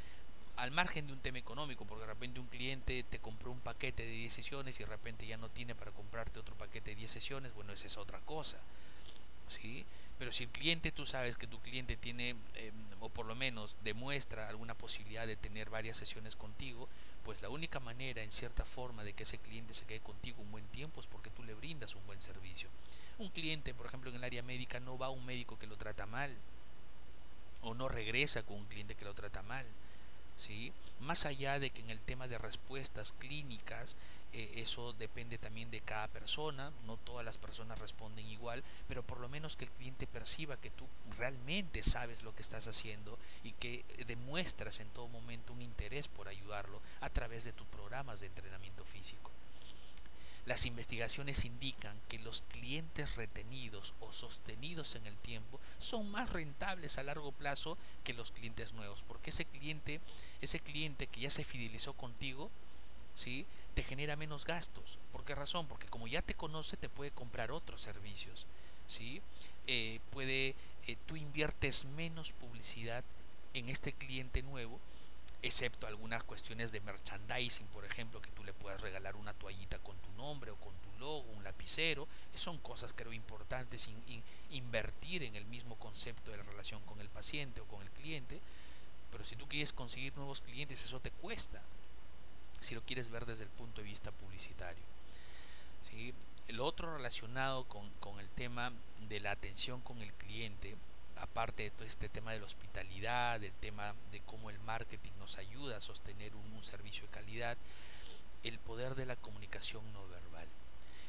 al margen de un tema económico, porque de repente un cliente te compró un paquete de 10 sesiones y de repente ya no tiene para comprarte otro paquete de 10 sesiones, bueno, esa es otra cosa. ¿Sí? Pero si el cliente, tú sabes que tu cliente tiene, o por lo menos demuestra alguna posibilidad de tener varias sesiones contigo, pues la única manera, en cierta forma, de que ese cliente se quede contigo un buen tiempo es porque tú le brindas un buen servicio. Un cliente, por ejemplo, en el área médica no va a un médico que lo trata mal, o no regresa con un cliente que lo trata mal. ¿Sí? Más allá de que en el tema de respuestas clínicas, eso depende también de cada persona, no todas las personas responden igual, pero por lo menos que el cliente perciba que tú realmente sabes lo que estás haciendo y que demuestras en todo momento un interés por ayudarlo a través de tus programas de entrenamiento físico. Las investigaciones indican que los clientes retenidos o sostenidos en el tiempo son más rentables a largo plazo que los clientes nuevos, porque ese cliente que ya se fidelizó contigo, ¿sí? Te genera menos gastos. ¿Por qué razón? Porque como ya te conoce, te puede comprar otros servicios, ¿sí? Tú inviertes menos publicidad en este cliente nuevo, excepto algunas cuestiones de merchandising, por ejemplo, que tú le puedas regalar una toallita con tu nombre o con tu logo, un lapicero, que son cosas creo importantes, invertir en el mismo concepto de la relación con el paciente o con el cliente, pero si tú quieres conseguir nuevos clientes, eso te cuesta, si lo quieres ver desde el punto de vista publicitario. ¿Sí? El otro relacionado con el tema de la atención con el cliente, aparte de todo este tema de la hospitalidad, del tema de cómo el marketing nos ayuda a sostener un servicio de calidad, el poder de la comunicación no verbal.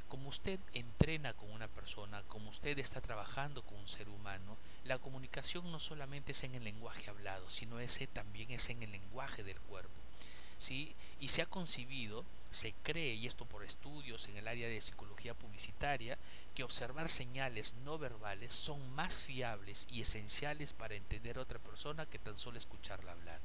Como usted entrena con una persona, como usted está trabajando con un ser humano, la comunicación no solamente es en el lenguaje hablado, sino también es en el lenguaje del cuerpo. ¿Sí? Y se ha concibido, se cree, y esto por estudios en el área de psicología publicitaria, que observar señales no verbales son más fiables y esenciales para entender a otra persona que tan solo escucharla hablar.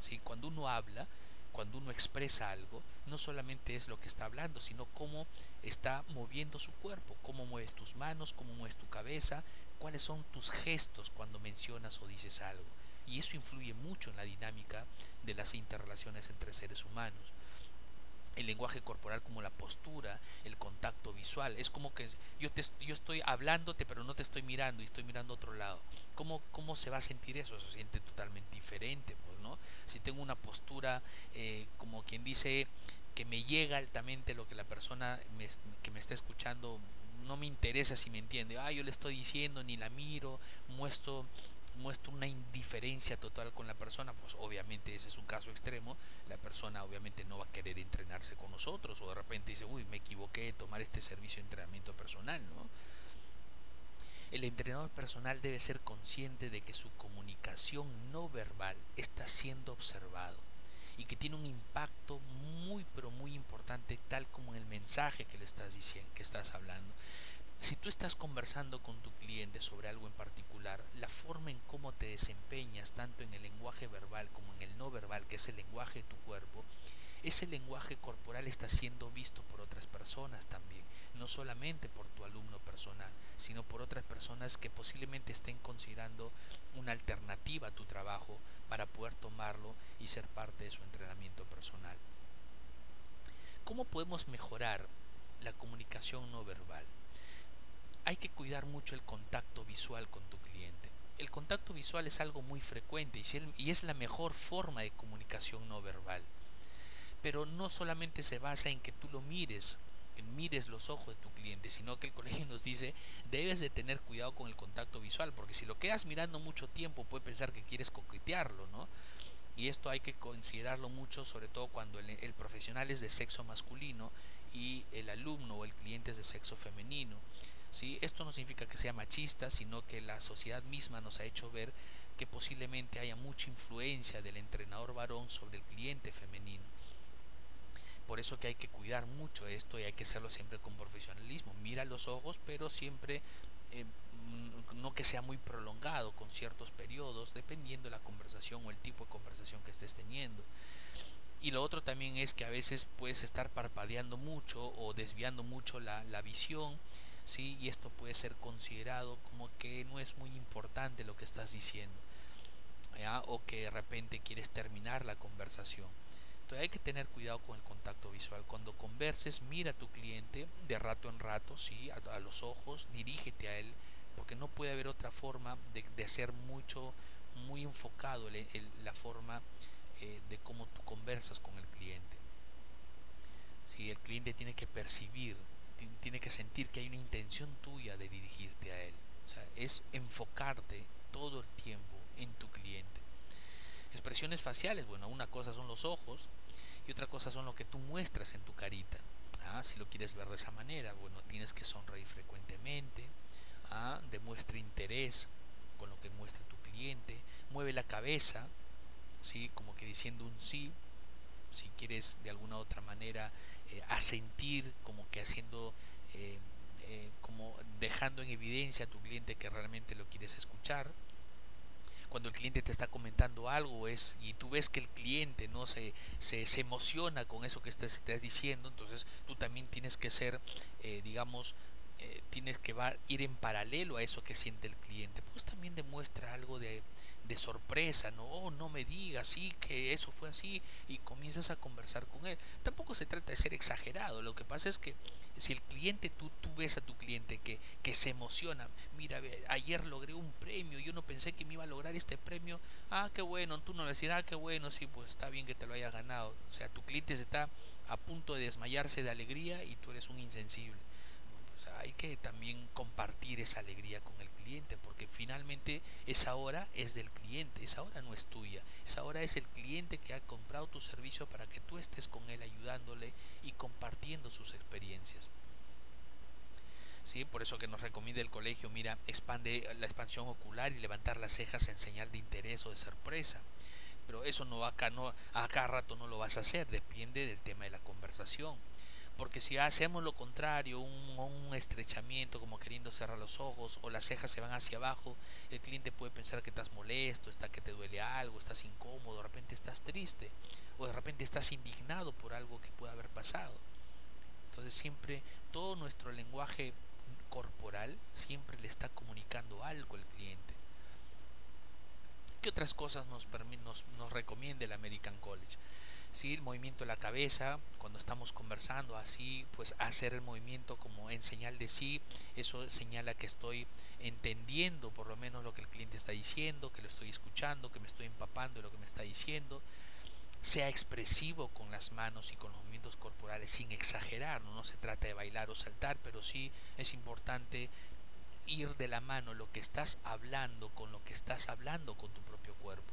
¿Sí? Cuando uno habla, cuando uno expresa algo, no solamente es lo que está hablando, sino cómo está moviendo su cuerpo, cómo mueves tus manos, cómo mueves tu cabeza, cuáles son tus gestos cuando mencionas o dices algo. Y eso influye mucho en la dinámica de las interrelaciones entre seres humanos. El lenguaje corporal como la postura, el contacto visual, es como que yo estoy hablándote pero no te estoy mirando y estoy mirando a otro lado. ¿Cómo se va a sentir eso? Se siente totalmente diferente, pues, ¿no? Si tengo una postura, como quien dice, que me llega altamente lo que la persona que me está escuchando, no me interesa si me entiende, yo le estoy diciendo, ni la miro, muestro una indiferencia total con la persona, pues obviamente ese es un caso extremo, la persona obviamente no va a querer entrenarse con nosotros, o de repente dice, uy, me equivoqué de tomar este servicio de entrenamiento personal, ¿no? El entrenador personal debe ser consciente de que su comunicación no verbal está siendo observado y que tiene un impacto muy pero muy importante, tal como en el mensaje que le estás diciendo, que estás hablando. Si tú estás conversando con tu cliente sobre algo en particular, la forma en cómo te desempeñas, tanto en el lenguaje verbal como en el no verbal, que es el lenguaje de tu cuerpo, ese lenguaje corporal está siendo visto por otras personas también, no solamente por tu alumno personal, sino por otras personas que posiblemente estén considerando una alternativa a tu trabajo para poder tomarlo y ser parte de su entrenamiento personal. ¿Cómo podemos mejorar la comunicación no verbal? Hay que cuidar mucho el contacto visual con tu cliente. El contacto visual es algo muy frecuente y es la mejor forma de comunicación no verbal. pero no solamente se basa en que tú lo mires, en mires los ojos de tu cliente, sino que el colegio nos dice debes de tener cuidado con el contacto visual, porque si lo quedas mirando mucho tiempo puede pensar que quieres coquetearlo, ¿no? Y esto hay que considerarlo mucho, sobre todo cuando el profesional es de sexo masculino y el alumno o el cliente es de sexo femenino. ¿Sí? Esto no significa que sea machista, sino que la sociedad misma nos ha hecho ver que posiblemente haya mucha influencia del entrenador varón sobre el cliente femenino. Por eso que hay que cuidar mucho esto y hay que hacerlo siempre con profesionalismo. Mira los ojos, pero siempre no que sea muy prolongado, con ciertos periodos, dependiendo de la conversación o el tipo de conversación que estés teniendo. Y lo otro también es que a veces puedes estar parpadeando mucho o desviando mucho la visión, ¿sí? Y esto puede ser considerado como que no es muy importante lo que estás diciendo, ¿ya? O que de repente quieres terminar la conversación. Entonces hay que tener cuidado con el contacto visual. Cuando converses, mira a tu cliente de rato en rato, ¿sí? A los ojos, dirígete a él, porque no puede haber otra forma de hacer mucho, muy enfocado la forma de cómo tú conversas con el cliente. ¿Sí? El cliente tiene que percibir, tiene que sentir que hay una intención tuya de dirigirte a él. O sea, es enfocarte todo el tiempo en tu cliente. Expresiones faciales, bueno, una cosa son los ojos y otra cosa son lo que tú muestras en tu carita. Si lo quieres ver de esa manera, bueno, tienes que sonreír frecuentemente, demuestra interés con lo que muestra tu cliente, mueve la cabeza, ¿sí? Como que diciendo un sí, si quieres de alguna otra manera asentir, como que haciendo, como dejando en evidencia a tu cliente que realmente lo quieres escuchar. Cuando el cliente te está comentando algo y tú ves que el cliente no se emociona con eso que estás diciendo, entonces tú también tienes que ser, digamos, tienes que ir en paralelo a eso que siente el cliente. Pues también demuestra algo de sorpresa, no, oh, no me digas, sí, que eso fue así, y comienzas a conversar con él. Tampoco se trata de ser exagerado, lo que pasa es que si el cliente, tú ves a tu cliente que se emociona, mira, ayer logré un premio, yo no pensé que me iba a lograr este premio, qué bueno, tú no le decís, qué bueno, sí, pues está bien que te lo hayas ganado. O sea, tu cliente se está a punto de desmayarse de alegría y tú eres un insensible. Pues hay que también compartir esa alegría con el cliente, porque finalmente esa hora es del cliente, esa hora no es tuya, esa hora es el cliente que ha comprado tu servicio para que tú estés con él ayudándole y compartiendo sus experiencias. ¿Sí? Por eso que nos recomienda el colegio, mira, expande la expansión ocular y levantar las cejas en señal de interés o de sorpresa. Pero eso a cada rato no lo vas a hacer, depende del tema de la conversación. Porque si hacemos lo contrario, un estrechamiento como queriendo cerrar los ojos o las cejas se van hacia abajo, el cliente puede pensar que estás molesto, que te duele algo, estás incómodo, de repente estás triste o de repente estás indignado por algo que pueda haber pasado. Entonces siempre todo nuestro lenguaje corporal siempre le está comunicando algo al cliente. ¿Qué otras cosas nos recomienda el American College? Sí, el movimiento de la cabeza, cuando estamos conversando así, pues hacer el movimiento como en señal de sí, eso señala que estoy entendiendo por lo menos lo que el cliente está diciendo, que lo estoy escuchando, que me estoy empapando de lo que me está diciendo. Sea expresivo con las manos y con los movimientos corporales sin exagerar, no se trata de bailar o saltar, pero sí es importante ir de la mano lo que estás hablando con lo que estás hablando con tu propio cuerpo.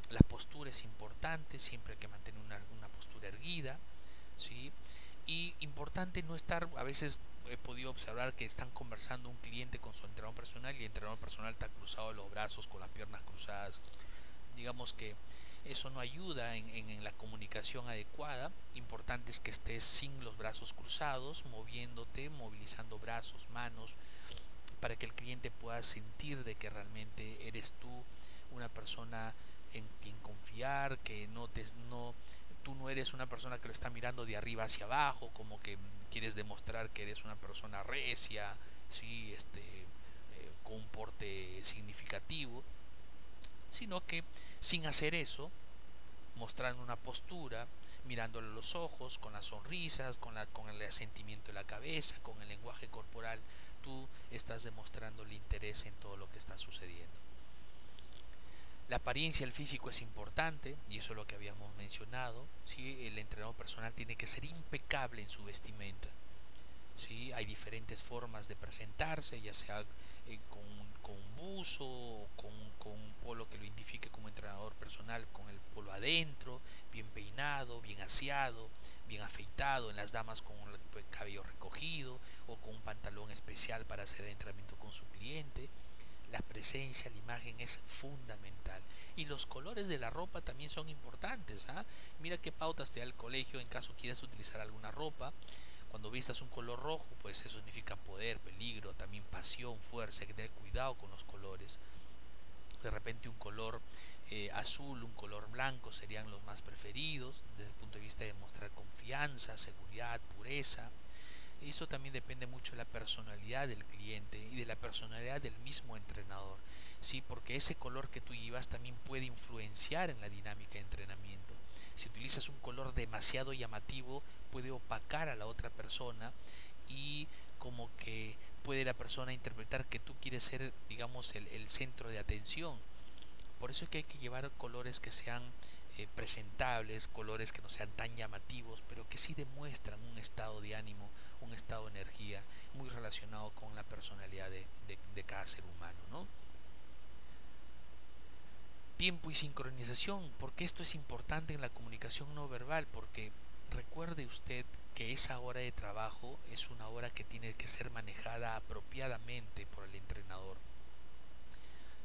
La postura es importante, siempre hay que mantener una postura erguida, ¿sí? Y importante no estar, a veces he podido observar que están conversando un cliente con su entrenador personal y el entrenador personal está cruzado los brazos con las piernas cruzadas. Digamos que eso no ayuda en la comunicación adecuada. Importante es que estés sin los brazos cruzados, moviéndote, movilizando brazos, manos, para que el cliente pueda sentir de que realmente eres tú una persona en quien confiar, que tú no eres una persona que lo está mirando de arriba hacia abajo, como que quieres demostrar que eres una persona recia, sí, con un porte significativo, sino que sin hacer eso, mostrando una postura, mirándole a los ojos, con las sonrisas, con el asentimiento de la cabeza, con el lenguaje corporal, tú estás demostrando el interés en todo lo que está sucediendo. La apariencia del físico es importante, y eso es lo que habíamos mencionado. ¿Sí? El entrenador personal tiene que ser impecable en su vestimenta. ¿Sí? Hay diferentes formas de presentarse, ya sea con un buzo o con un polo que lo identifique como entrenador personal, con el polo adentro, bien peinado, bien aseado, bien afeitado, en las damas con el cabello recogido o con un pantalón especial para hacer entrenamiento con su cliente. La presencia, la imagen es fundamental. Y los colores de la ropa también son importantes. ¿Ah? Mira qué pautas te da el colegio en caso quieras utilizar alguna ropa. Cuando vistas un color rojo, pues eso significa poder, peligro, también pasión, fuerza. Hay que tener cuidado con los colores. De repente un color azul, un color blanco serían los más preferidos desde el punto de vista de mostrar confianza, seguridad, pureza. Eso también depende mucho de la personalidad del cliente y de la personalidad del mismo entrenador, ¿sí? Porque ese color que tú llevas también puede influenciar en la dinámica de entrenamiento. Si utilizas un color demasiado llamativo, puede opacar a la otra persona y como que puede la persona interpretar que tú quieres ser, digamos, el centro de atención. Por eso es que hay que llevar colores que sean presentables, colores que no sean tan llamativos, pero que sí demuestran un estado de ánimo, un estado de energía, muy relacionado con la personalidad de cada ser humano, ¿no? Tiempo y sincronización, porque esto es importante en la comunicación no verbal, porque recuerde usted que esa hora de trabajo es una hora que tiene que ser manejada apropiadamente por el entrenador.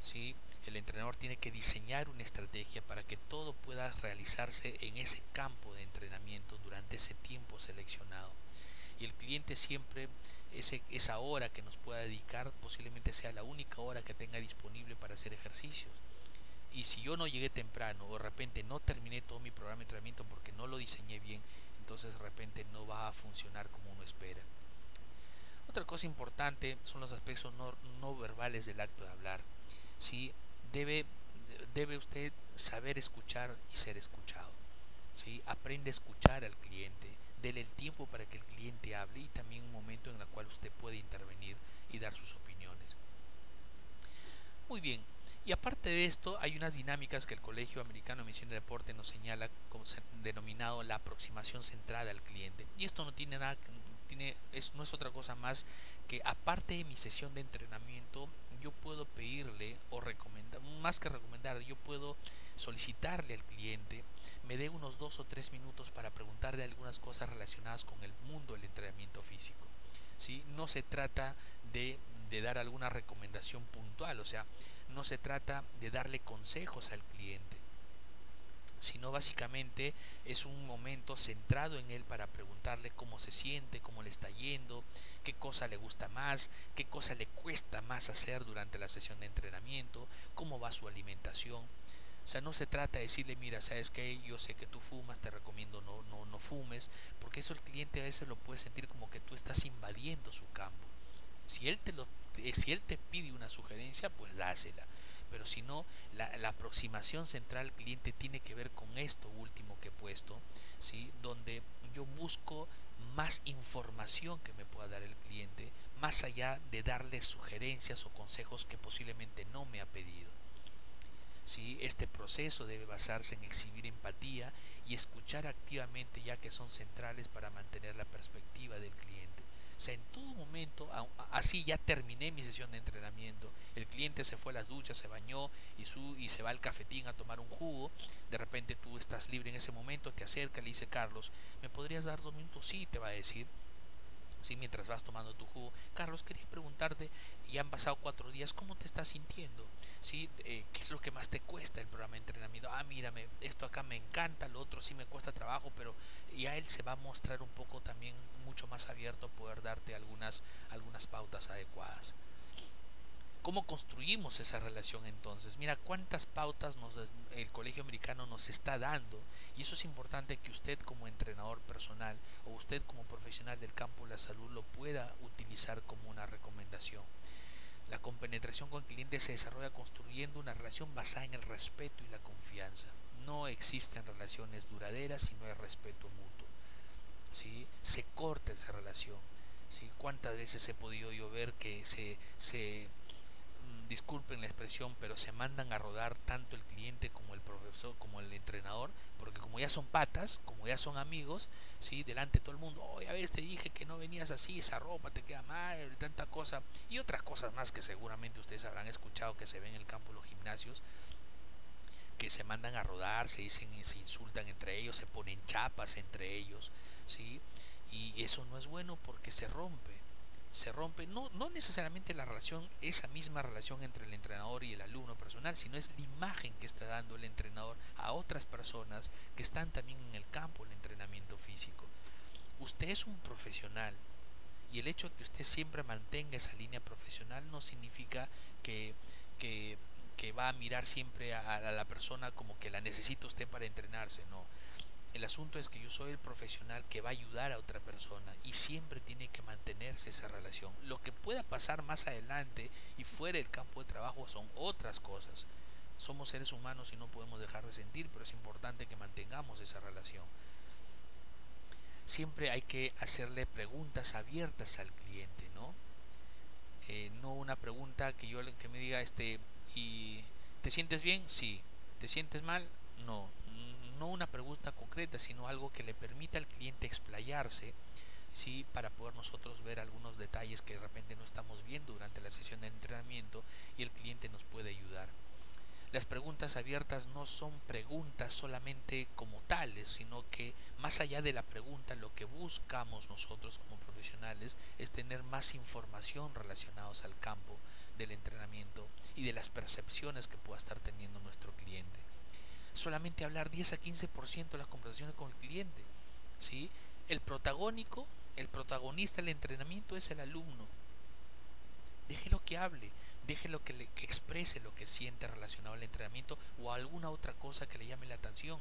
¿Sí? El entrenador tiene que diseñar una estrategia para que todo pueda realizarse en ese campo de entrenamiento durante ese tiempo seleccionado. Y el cliente siempre, esa hora que nos pueda dedicar, posiblemente sea la única hora que tenga disponible para hacer ejercicios. Y si yo no llegué temprano o de repente no terminé todo mi programa de entrenamiento porque no lo diseñé bien, entonces de repente no va a funcionar como uno espera. Otra cosa importante son los aspectos no verbales del acto de hablar. ¿Sí? debe, debe usted saber escuchar y ser escuchado. ¿Sí? Aprende a escuchar al cliente, dele el tiempo para que el cliente hable y también un momento en el cual usted puede intervenir y dar sus opiniones. Muy bien, y aparte de esto hay unas dinámicas que el Colegio Americano de Medicina y Deporte nos señala como denominado la aproximación centrada al cliente. Y esto no tiene nada, no es otra cosa más que aparte de mi sesión de entrenamiento, yo puedo pedirle o recomendar, más que recomendar, yo puedo solicitarle al cliente me dé unos 2 o 3 minutos para preguntarle algunas cosas relacionadas con el mundo del entrenamiento físico. ¿Sí? No se trata de dar alguna recomendación puntual, o sea, no se trata de darle consejos al cliente, sino básicamente es un momento centrado en él para preguntarle cómo se siente, cómo le está yendo, qué cosa le gusta más, qué cosa le cuesta más hacer durante la sesión de entrenamiento, cómo va su alimentación. O sea, no se trata de decirle, mira, sabes que yo sé que tú fumas, te recomiendo no fumes, porque eso el cliente a veces lo puede sentir como que tú estás invadiendo su campo. Si él si él te pide una sugerencia, pues dásela. Pero si no, la aproximación central al cliente tiene que ver con esto último que he puesto, ¿sí? Donde yo busco más información que me pueda dar el cliente, más allá de darle sugerencias o consejos que posiblemente no me ha pedido. ¿Sí? Este proceso debe basarse en exhibir empatía y escuchar activamente, ya que son centrales para mantener la perspectiva del cliente. O sea, en todo momento, así ya terminé mi sesión de entrenamiento, el cliente se fue a las duchas, se bañó y se va al cafetín a tomar un jugo, de repente tú estás libre en ese momento, te acerca, le dice Carlos, ¿me podrías dar 2 minutos? Sí, te va a decir. ¿Sí? Mientras vas tomando tu jugo, Carlos, quería preguntarte, ya han pasado 4 días, ¿cómo te estás sintiendo? ¿Sí? ¿Qué es lo que más te cuesta el programa de entrenamiento? Ah, mírame, esto acá me encanta, lo otro sí me cuesta trabajo, pero ya él se va a mostrar un poco también mucho más abierto a poder darte algunas pautas adecuadas. ¿Cómo construimos esa relación entonces? Mira cuántas pautas el Colegio Americano nos está dando, y eso es importante que usted como entrenador personal o usted como profesional del campo de la salud lo pueda utilizar como una recomendación. La compenetración con el cliente se desarrolla construyendo una relación basada en el respeto y la confianza. No existen relaciones duraderas si no hay respeto mutuo. ¿Sí? Se corta esa relación. ¿Sí? ¿Cuántas veces he podido yo ver que disculpen la expresión, pero se mandan a rodar tanto el cliente como el profesor, como el entrenador, porque como ya son patas, como ya son amigos, ¿sí? Delante de todo el mundo, oye, a ver, te dije que no venías así, esa ropa te queda mal, tanta cosa, y otras cosas más que seguramente ustedes habrán escuchado que se ven en el campo de los gimnasios, que se mandan a rodar, se dicen y se insultan entre ellos, se ponen chapas entre ellos, ¿sí? Y eso no es bueno porque se rompe, no necesariamente la relación, esa misma relación entre el entrenador y el alumno personal, sino es la imagen que está dando el entrenador a otras personas que están también en el campo del entrenamiento físico. Usted es un profesional y el hecho de que usted siempre mantenga esa línea profesional no significa que, que, que va a mirar siempre a la persona como que la necesita usted para entrenarse, no. El asunto es que yo soy el profesional que va a ayudar a otra persona y siempre tiene que mantenerse esa relación. Lo que pueda pasar más adelante y fuera del campo de trabajo son otras cosas. Somos seres humanos y no podemos dejar de sentir, pero es importante que mantengamos esa relación. Siempre hay que hacerle preguntas abiertas al cliente, ¿no? No una pregunta que me diga y ¿te sientes bien? Sí. ¿Te sientes mal? No. No una pregunta concreta, sino algo que le permita al cliente explayarse, sí, para poder nosotros ver algunos detalles que de repente no estamos viendo durante la sesión de entrenamiento y el cliente nos puede ayudar. Las preguntas abiertas no son preguntas solamente como tales, sino que más allá de la pregunta, lo que buscamos nosotros como profesionales es tener más información relacionados al campo del entrenamiento y de las percepciones que pueda estar teniendo nuestro cliente. Solamente hablar 10 a 15% de las conversaciones con el cliente, ¿sí? El protagónico, el protagonista del entrenamiento es el alumno. Déjelo que hable, déjelo que exprese lo que siente relacionado al entrenamiento o a alguna otra cosa que le llame la atención.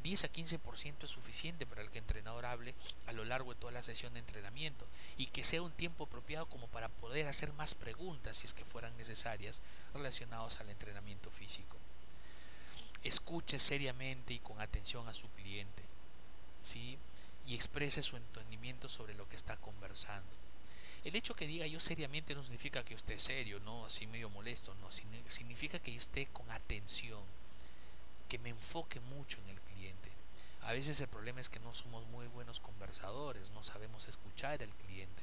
10 a 15% es suficiente para el que el entrenador hable a lo largo de toda la sesión de entrenamiento y que sea un tiempo apropiado como para poder hacer más preguntas si es que fueran necesarias relacionados al entrenamiento físico. Escuche seriamente y con atención a su cliente, ¿sí? Y exprese su entendimiento sobre lo que está conversando. El hecho que diga yo seriamente no significa que yo esté serio, no, así medio molesto, no, significa que yo esté con atención, que me enfoque mucho en el cliente. A veces el problema es que no somos muy buenos conversadores, no sabemos escuchar al cliente.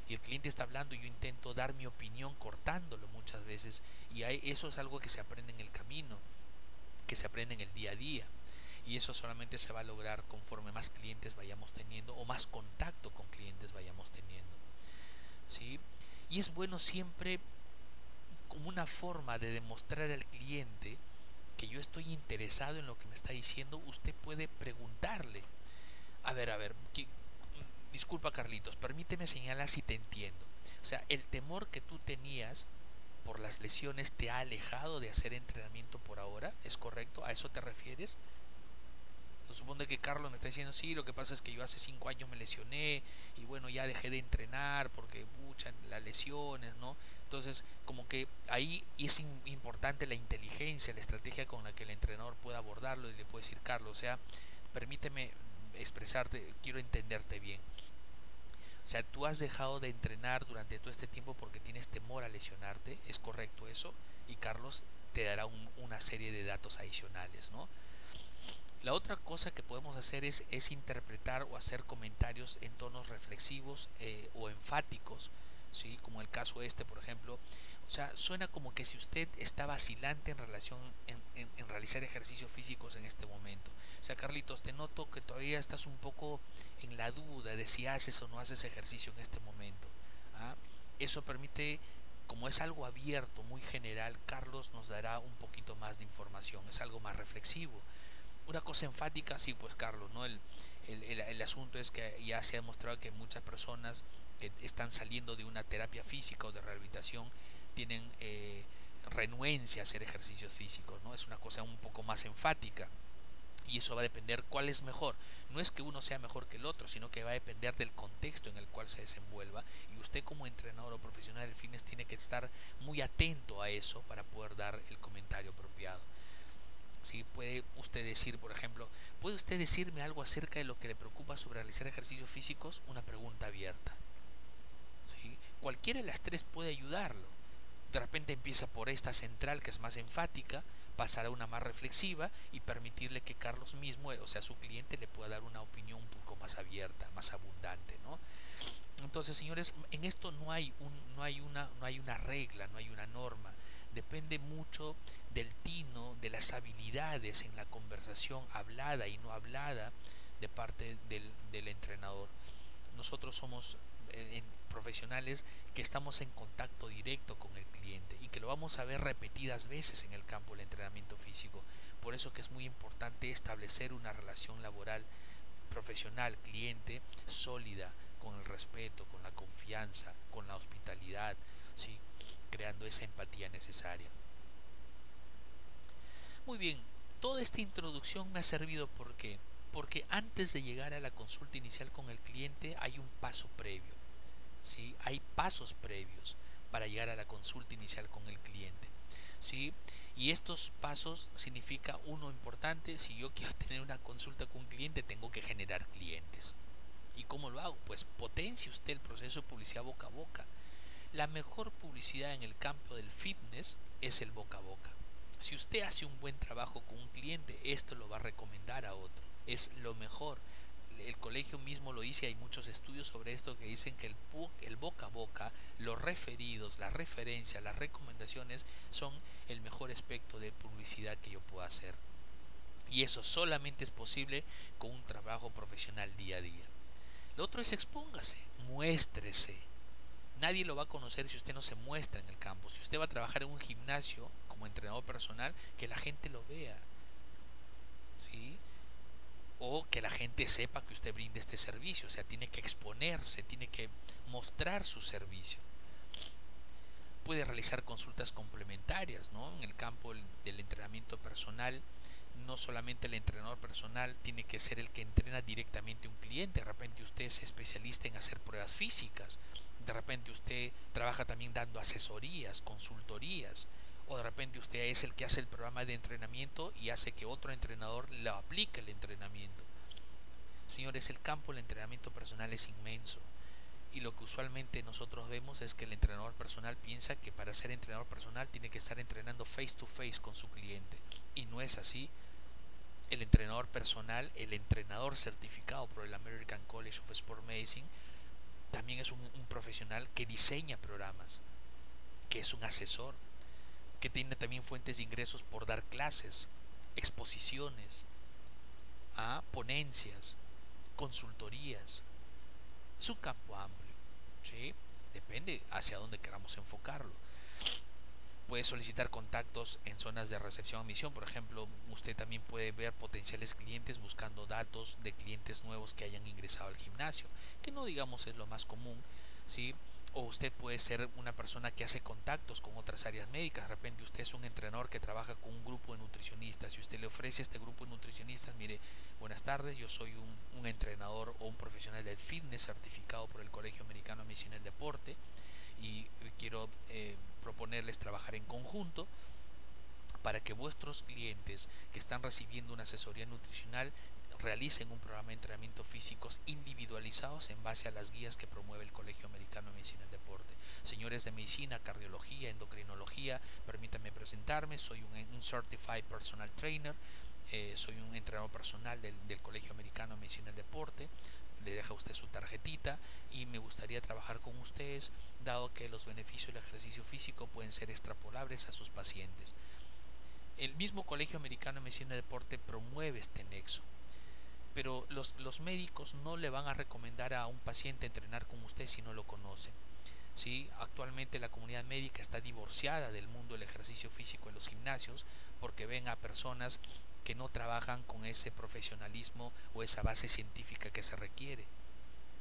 Y el cliente está hablando y yo intento dar mi opinión cortándolo muchas veces. Y eso es algo que se aprende en el camino, que se aprende en el día a día. Y eso solamente se va a lograr conforme más clientes vayamos teniendo o más contacto con clientes vayamos teniendo. ¿Sí? Y es bueno siempre como una forma de demostrar al cliente que yo estoy interesado en lo que me está diciendo, usted puede preguntarle, a ver, disculpa Carlitos, permíteme señalar si te entiendo. O sea, el temor que tú tenías por las lesiones te ha alejado de hacer entrenamiento por ahora, ¿es correcto? ¿A eso te refieres? Supone que Carlos me está diciendo, sí, lo que pasa es que yo hace 5 años me lesioné y bueno, ya dejé de entrenar porque, pucha, las lesiones, ¿no? Entonces, como que ahí es importante la inteligencia, la estrategia con la que el entrenador pueda abordarlo y le puede decir, Carlos, o sea, permíteme expresarte, quiero entenderte bien. O sea, tú has dejado de entrenar durante todo este tiempo porque tienes temor a lesionarte, ¿es correcto eso? Y Carlos te dará una serie de datos adicionales, ¿no? La otra cosa que podemos hacer es interpretar o hacer comentarios en tonos reflexivos o enfáticos, ¿sí? Como el caso por ejemplo. O sea, suena como que si usted está vacilante en relación en realizar ejercicios físicos en este momento. O sea, Carlitos, te noto que todavía estás un poco en la duda de si haces o no haces ejercicio en este momento. ¿Ah? Eso permite, como es algo abierto, muy general, Carlos nos dará un poquito más de información, es algo más reflexivo. Una cosa enfática, sí, pues Carlos, ¿no? El asunto es que ya se ha demostrado que muchas personas que están saliendo de una terapia física o de rehabilitación tienen renuencia a hacer ejercicios físicos, ¿no? Es una cosa un poco más enfática y eso va a depender cuál es mejor. No es que uno sea mejor que el otro, sino que va a depender del contexto en el cual se desenvuelva y usted como entrenador o profesional del fitness tiene que estar muy atento a eso para poder dar el comentario apropiado. ¿Sí? Puede usted decir, por ejemplo, ¿puede usted decirme algo acerca de lo que le preocupa sobre realizar ejercicios físicos? Una pregunta abierta. ¿Sí? Cualquiera de las tres puede ayudarlo. De repente empieza por esta central que es más enfática, pasar a una más reflexiva y permitirle que Carlos mismo, o sea, su cliente, le pueda dar una opinión un poco más abierta, más abundante, ¿no? Entonces, señores, en esto no hay una regla, no hay una norma. Depende mucho del tino, de las habilidades en la conversación hablada y no hablada de parte del entrenador. Nosotros somos profesionales que estamos en contacto directo con el cliente y que lo vamos a ver repetidas veces en el campo del entrenamiento físico. Por eso que es muy importante establecer una relación laboral profesional cliente sólida, con el respeto, con la confianza, con la hospitalidad, ¿sí? Creando esa empatía necesaria. Muy bien, toda esta introducción me ha servido porque antes de llegar a la consulta inicial con el cliente hay un paso previo, ¿sí? Hay pasos previos para llegar a la consulta inicial con el cliente, ¿sí? Y estos pasos significa uno importante: si yo quiero tener una consulta con un cliente, tengo que generar clientes. ¿Y cómo lo hago? Pues potencie usted el proceso de publicidad boca a boca. La mejor publicidad en el campo del fitness es el boca a boca. Si usted hace un buen trabajo con un cliente, esto lo va a recomendar a otro. Es lo mejor. El colegio mismo lo dice, hay muchos estudios sobre esto que dicen que el boca a boca, los referidos, las referencias, las recomendaciones son el mejor aspecto de publicidad que yo pueda hacer. Y eso solamente es posible con un trabajo profesional día a día. Lo otro es expóngase, muéstrese. Nadie lo va a conocer si usted no se muestra en el campo. Si usted va a trabajar en un gimnasio como entrenador personal, que la gente lo vea, ¿sí? O que la gente sepa que usted brinda este servicio. O sea, tiene que exponerse, tiene que mostrar su servicio. Puede realizar consultas complementarias, ¿no? En el campo del entrenamiento personal, no solamente el entrenador personal tiene que ser el que entrena directamente a un cliente. De repente usted es especialista en hacer pruebas físicas, de repente usted trabaja también dando asesorías, consultorías, o de repente usted es el que hace el programa de entrenamiento y hace que otro entrenador lo aplique el entrenamiento. Señores, el campo del entrenamiento personal es inmenso. Y lo que usualmente nosotros vemos es que el entrenador personal piensa que para ser entrenador personal tiene que estar entrenando face to face con su cliente. Y no es así. El entrenador personal, el entrenador certificado por el American College of Sport Medicine, también es un profesional que diseña programas, que es un asesor, que tiene también fuentes de ingresos por dar clases, exposiciones, ponencias, consultorías. Es un campo amplio, ¿sí? Depende hacia dónde queramos enfocarlo. Puede solicitar contactos en zonas de recepción o admisión. Por ejemplo, usted también puede ver potenciales clientes buscando datos de clientes nuevos que hayan ingresado al gimnasio, que no digamos es lo más común, ¿sí? O usted puede ser una persona que hace contactos con otras áreas médicas. De repente usted es un entrenador que trabaja con un grupo de nutricionistas y usted le ofrece a este grupo de nutricionistas: mire, buenas tardes, yo soy un entrenador o un profesional del fitness certificado por el Colegio Americano de Medicina del Deporte y quiero proponerles trabajar en conjunto para que vuestros clientes que están recibiendo una asesoría nutricional realicen un programa de entrenamiento físicos individualizados en base a las guías que promueve el Colegio Americano de Medicina del Deporte. Señores de medicina, cardiología, endocrinología, permítanme presentarme: soy un Certified Personal Trainer, soy un entrenador personal del Colegio Americano de Medicina del Deporte. Le deja usted su tarjetita y me gustaría trabajar con ustedes, dado que los beneficios del ejercicio físico pueden ser extrapolables a sus pacientes. El mismo Colegio Americano de Medicina del Deporte promueve este nexo, pero los médicos no le van a recomendar a un paciente entrenar con usted si no lo conocen. ¿Sí? Actualmente la comunidad médica está divorciada del mundo del ejercicio físico en los gimnasios porque ven a personas que no trabajan con ese profesionalismo o esa base científica que se requiere.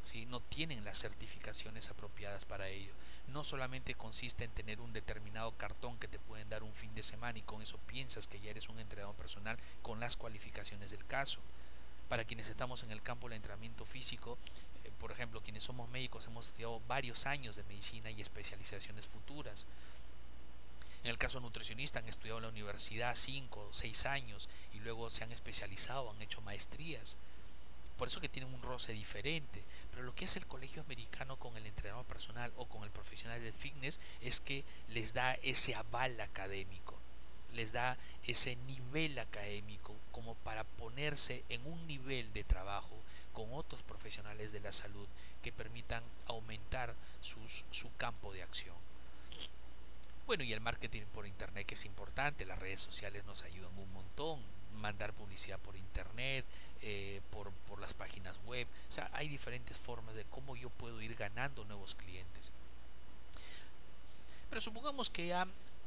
¿Sí? No tienen las certificaciones apropiadas para ello. No solamente consiste en tener un determinado cartón que te pueden dar un fin de semana y con eso piensas que ya eres un entrenador personal con las cualificaciones del caso. Para quienes estamos en el campo del entrenamiento físico, por ejemplo, quienes somos médicos hemos estudiado varios años de medicina y especializaciones futuras. En el caso nutricionista han estudiado en la universidad 5 o 6 años y luego se han especializado, han hecho maestrías. Por eso que tienen un roce diferente. Pero lo que hace el Colegio Americano con el entrenador entrenador personal o con el profesional del fitness es que les da ese aval académico, les da ese nivel académico como para ponerse en un nivel de trabajo con otros profesionales de la salud que permitan aumentar su campo de acción. Bueno, y el marketing por internet, que es importante, las redes sociales nos ayudan un montón, mandar publicidad por internet, por las páginas web, o sea, hay diferentes formas de cómo yo puedo ir ganando nuevos clientes. Pero supongamos que ya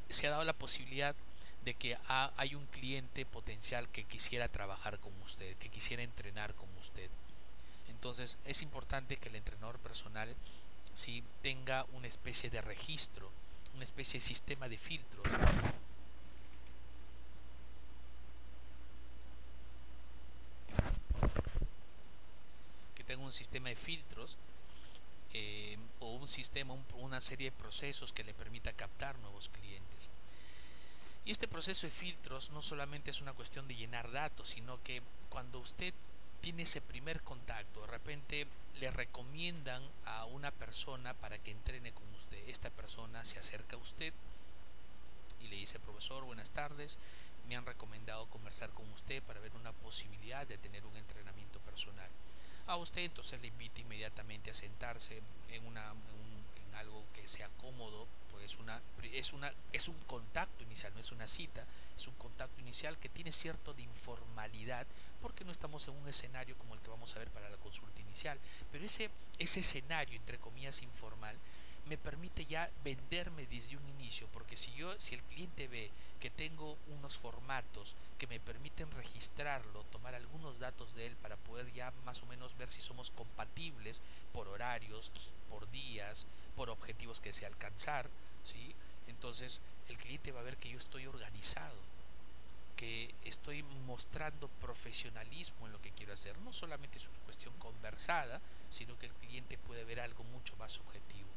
se ha dado la posibilidad de que hay un cliente potencial que quisiera trabajar con usted, que quisiera entrenar con usted. Entonces es importante que el entrenador personal, ¿sí?, tenga una especie de registro, una especie de sistema de filtros, que tenga un sistema de filtros, o un sistema, una serie de procesos que le permita captar nuevos clientes. Y este proceso de filtros no solamente es una cuestión de llenar datos, sino que cuando usted tiene ese primer contacto, de repente le recomiendan a una persona para que entrene con usted. Esta persona se acerca a usted y le dice: profesor, buenas tardes, me han recomendado conversar con usted para ver una posibilidad de tener un entrenamiento personal. A usted entonces le invita inmediatamente a sentarse en algo que sea cómodo, porque es un contacto inicial, no es una cita, es un contacto inicial que tiene cierto de informalidad, porque no estamos en un escenario como el que vamos a ver para la consulta inicial, pero ese escenario entre comillas informal me permite ya venderme desde un inicio, porque si el cliente ve que tengo unos formatos que me permiten registrarlo, tomar algunos datos de él para poder ya más o menos ver si somos compatibles por horarios, por días, por objetivos que desea alcanzar, ¿sí? Entonces el cliente va a ver que yo estoy organizado, que estoy mostrando profesionalismo en lo que quiero hacer. No solamente es una cuestión conversada, sino que el cliente puede ver algo mucho más objetivo.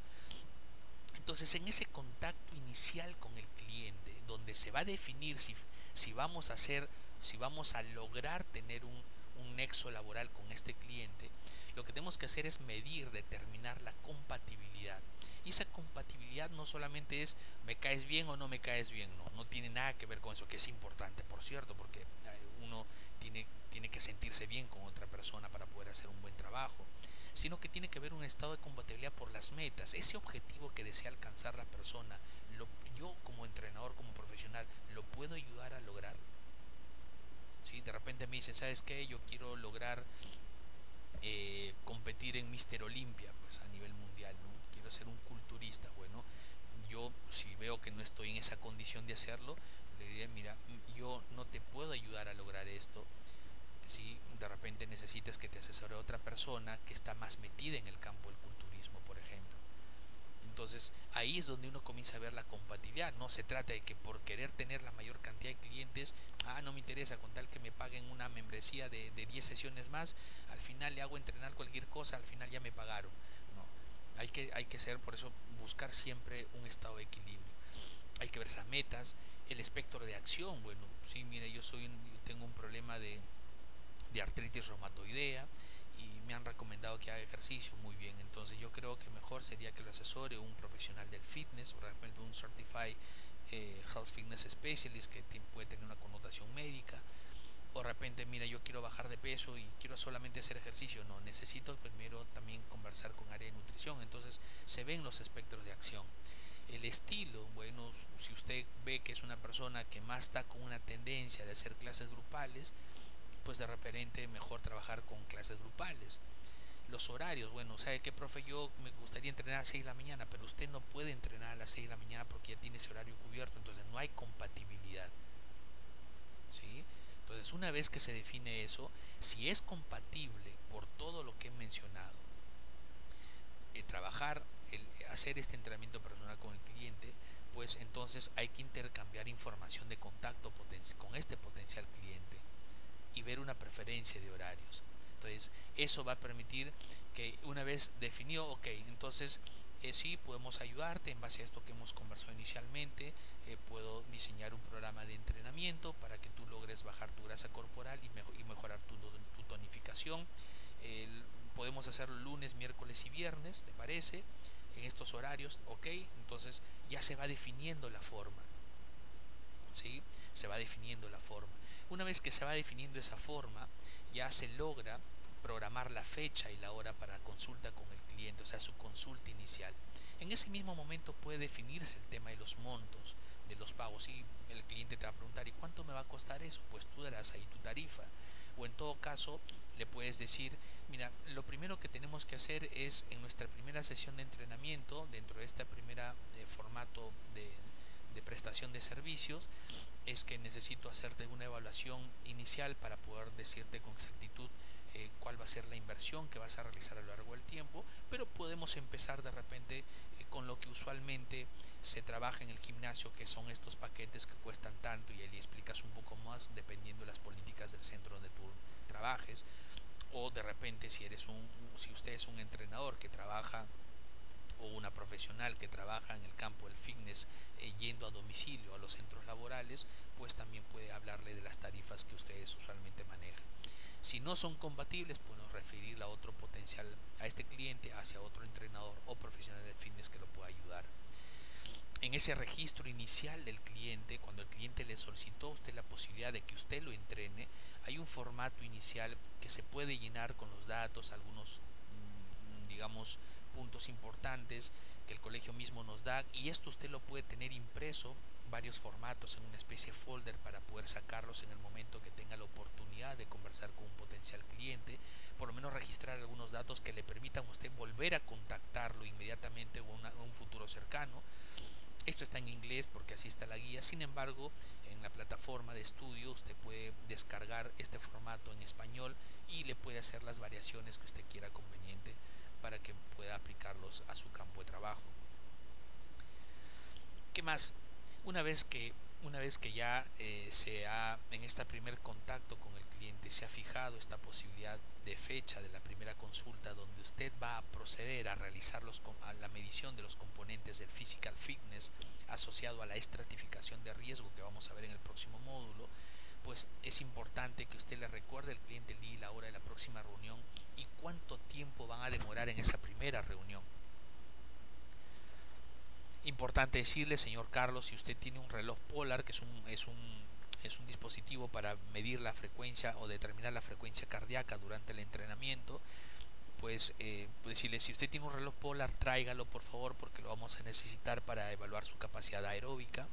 Entonces, en ese contacto inicial con el cliente, donde se va a definir si vamos a hacer, si vamos a lograr tener un nexo laboral con este cliente, lo que tenemos que hacer es medir, determinar la compatibilidad. Y esa compatibilidad no solamente es me caes bien o no me caes bien, no tiene nada que ver con eso, que es importante, por cierto, porque uno tiene que sentirse bien con otra persona para poder hacer un buen trabajo, sino que tiene que haber un estado de compatibilidad por las metas, ese objetivo que desea alcanzar la persona. Yo como entrenador, como profesional, lo puedo ayudar a lograr. ¿Sí? De repente me dicen: ¿sabes qué? Yo quiero lograr competir en Mister Olimpia, pues a nivel mundial, ¿no? Quiero ser un culturista. Bueno, yo si veo que no estoy en esa condición de hacerlo, le diré: mira, yo no te puedo ayudar a lograr esto. Si de repente necesitas que te asesore otra persona que está más metida en el campo del culturismo, por ejemplo. Entonces ahí es donde uno comienza a ver la compatibilidad. No se trata de que por querer tener la mayor cantidad de clientes, no me interesa, con tal que me paguen una membresía de 10 sesiones más, al final le hago entrenar cualquier cosa, al final ya me pagaron. No, hay que ser, por eso, buscar siempre un estado de equilibrio. Hay que ver esas metas, el espectro de acción. Bueno, sí, mire, yo tengo un problema de artritis reumatoidea y me han recomendado que haga ejercicio. Muy bien, entonces yo creo que mejor sería que lo asesore un profesional del fitness, o realmente un Certified Health Fitness Specialist, que puede tener una connotación médica. O de repente, mira, yo quiero bajar de peso y quiero solamente hacer ejercicio. No, necesito primero también conversar con área de nutrición. Entonces se ven los espectros de acción. El estilo, bueno, si usted ve que es una persona que más está con una tendencia de hacer clases grupales, pues de repente mejor trabajar con clases grupales. Los horarios, bueno, ¿sabe qué, profe? Yo me gustaría entrenar a las 6 de la mañana, pero usted no puede entrenar a las 6 de la mañana porque ya tiene ese horario cubierto, entonces no hay compatibilidad, ¿sí? Entonces, una vez que se define eso, si es compatible por todo lo que he mencionado, trabajar, hacer este entrenamiento personal con el cliente, pues entonces hay que intercambiar información de contacto con este potencial cliente y ver una preferencia de horarios. Entonces, eso va a permitir que, una vez definido, ok, entonces sí, podemos ayudarte en base a esto que hemos conversado inicialmente. Puedo diseñar un programa de entrenamiento para que tú logres bajar tu grasa corporal y mejorar tu tonificación. Podemos hacerlo lunes, miércoles y viernes, ¿te parece? en estos horarios, ok, entonces ya se va definiendo la forma, ¿sí? Se va definiendo la forma. Una vez que se va definiendo esa forma, ya se logra programar la fecha y la hora para consulta con el cliente, o sea, su consulta inicial. En ese mismo momento puede definirse el tema de los montos de los pagos y el cliente te va a preguntar, ¿y cuánto me va a costar eso? Pues tú darás ahí tu tarifa. O en todo caso, le puedes decir, mira, lo primero que tenemos que hacer es en nuestra primera sesión de entrenamiento, dentro de esta primera formato de prestación de servicios, es que necesito hacerte una evaluación inicial para poder decirte con exactitud cuál va a ser la inversión que vas a realizar a lo largo del tiempo, pero podemos empezar de repente con lo que usualmente se trabaja en el gimnasio, que son estos paquetes que cuestan tanto, y ahí le explicas un poco más dependiendo de las políticas del centro donde tú trabajes, o de repente si usted es un entrenador que trabaja o una profesional que trabaja en el campo del fitness yendo a domicilio a los centros laborales, pues también puede hablarle de las tarifas que ustedes usualmente manejan. Si no son compatibles, podemos referirla a otro potencial, a este cliente, hacia otro entrenador o profesional de fitness que lo pueda ayudar. En ese registro inicial del cliente, cuando el cliente le solicitó a usted la posibilidad de que usted lo entrene, hay un formato inicial que se puede llenar con los datos, algunos, digamos, puntos importantes que el colegio mismo nos da, y esto usted lo puede tener impreso varios formatos en una especie de folder para poder sacarlos en el momento que tenga la oportunidad de conversar con un potencial cliente, por lo menos registrar algunos datos que le permitan a usted volver a contactarlo inmediatamente o en un futuro cercano. Esto está en inglés porque así está la guía, sin embargo, en la plataforma de estudio usted puede descargar este formato en español y le puede hacer las variaciones que usted quiera conveniente para que pueda aplicarlos a su campo de trabajo. ¿Qué más? Una vez que, una vez que ya en este primer contacto con el cliente se ha fijado esta posibilidad de fecha de la primera consulta donde usted va a proceder a realizar a la medición de los componentes del physical fitness asociado a la estratificación de riesgo que vamos a ver en el próximo módulo, pues es importante que usted le recuerde al cliente el día y la hora de la próxima reunión y cuánto tiempo van a demorar en esa primera reunión. Importante decirle, señor Carlos, si usted tiene un reloj Polar, que es un dispositivo para medir la frecuencia o determinar la frecuencia cardíaca durante el entrenamiento, pues decirle, si usted tiene un reloj Polar, tráigalo por favor porque lo vamos a necesitar para evaluar su capacidad aeróbica.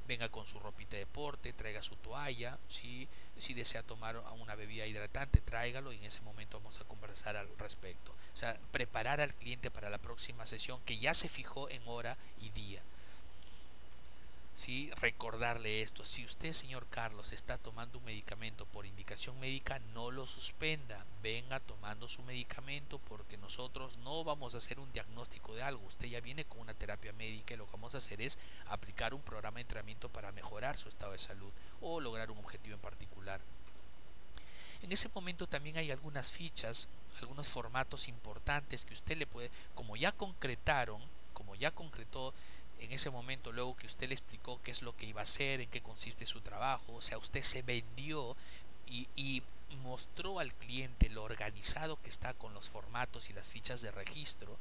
Venga con su ropita de deporte, traiga su toalla, si desea tomar una bebida hidratante, tráigalo y en ese momento vamos a conversar al respecto. O sea, preparar al cliente para la próxima sesión que ya se fijó en hora y día. ¿Sí? Recordarle esto, si usted, señor Carlos, está tomando un medicamento por indicación médica, no lo suspenda, venga tomando su medicamento porque nosotros no vamos a hacer un diagnóstico de algo, usted ya viene con una terapia médica y lo que vamos a hacer es aplicar un programa de entrenamiento para mejorar su estado de salud o lograr un objetivo en particular. En ese momento también hay algunas fichas, algunos formatos importantes que usted le puede, como ya concretó en ese momento, luego que usted le explicó qué es lo que iba a hacer, en qué consiste su trabajo, o sea, usted se vendió y mostró al cliente lo organizado que está con los formatos y las fichas de registro,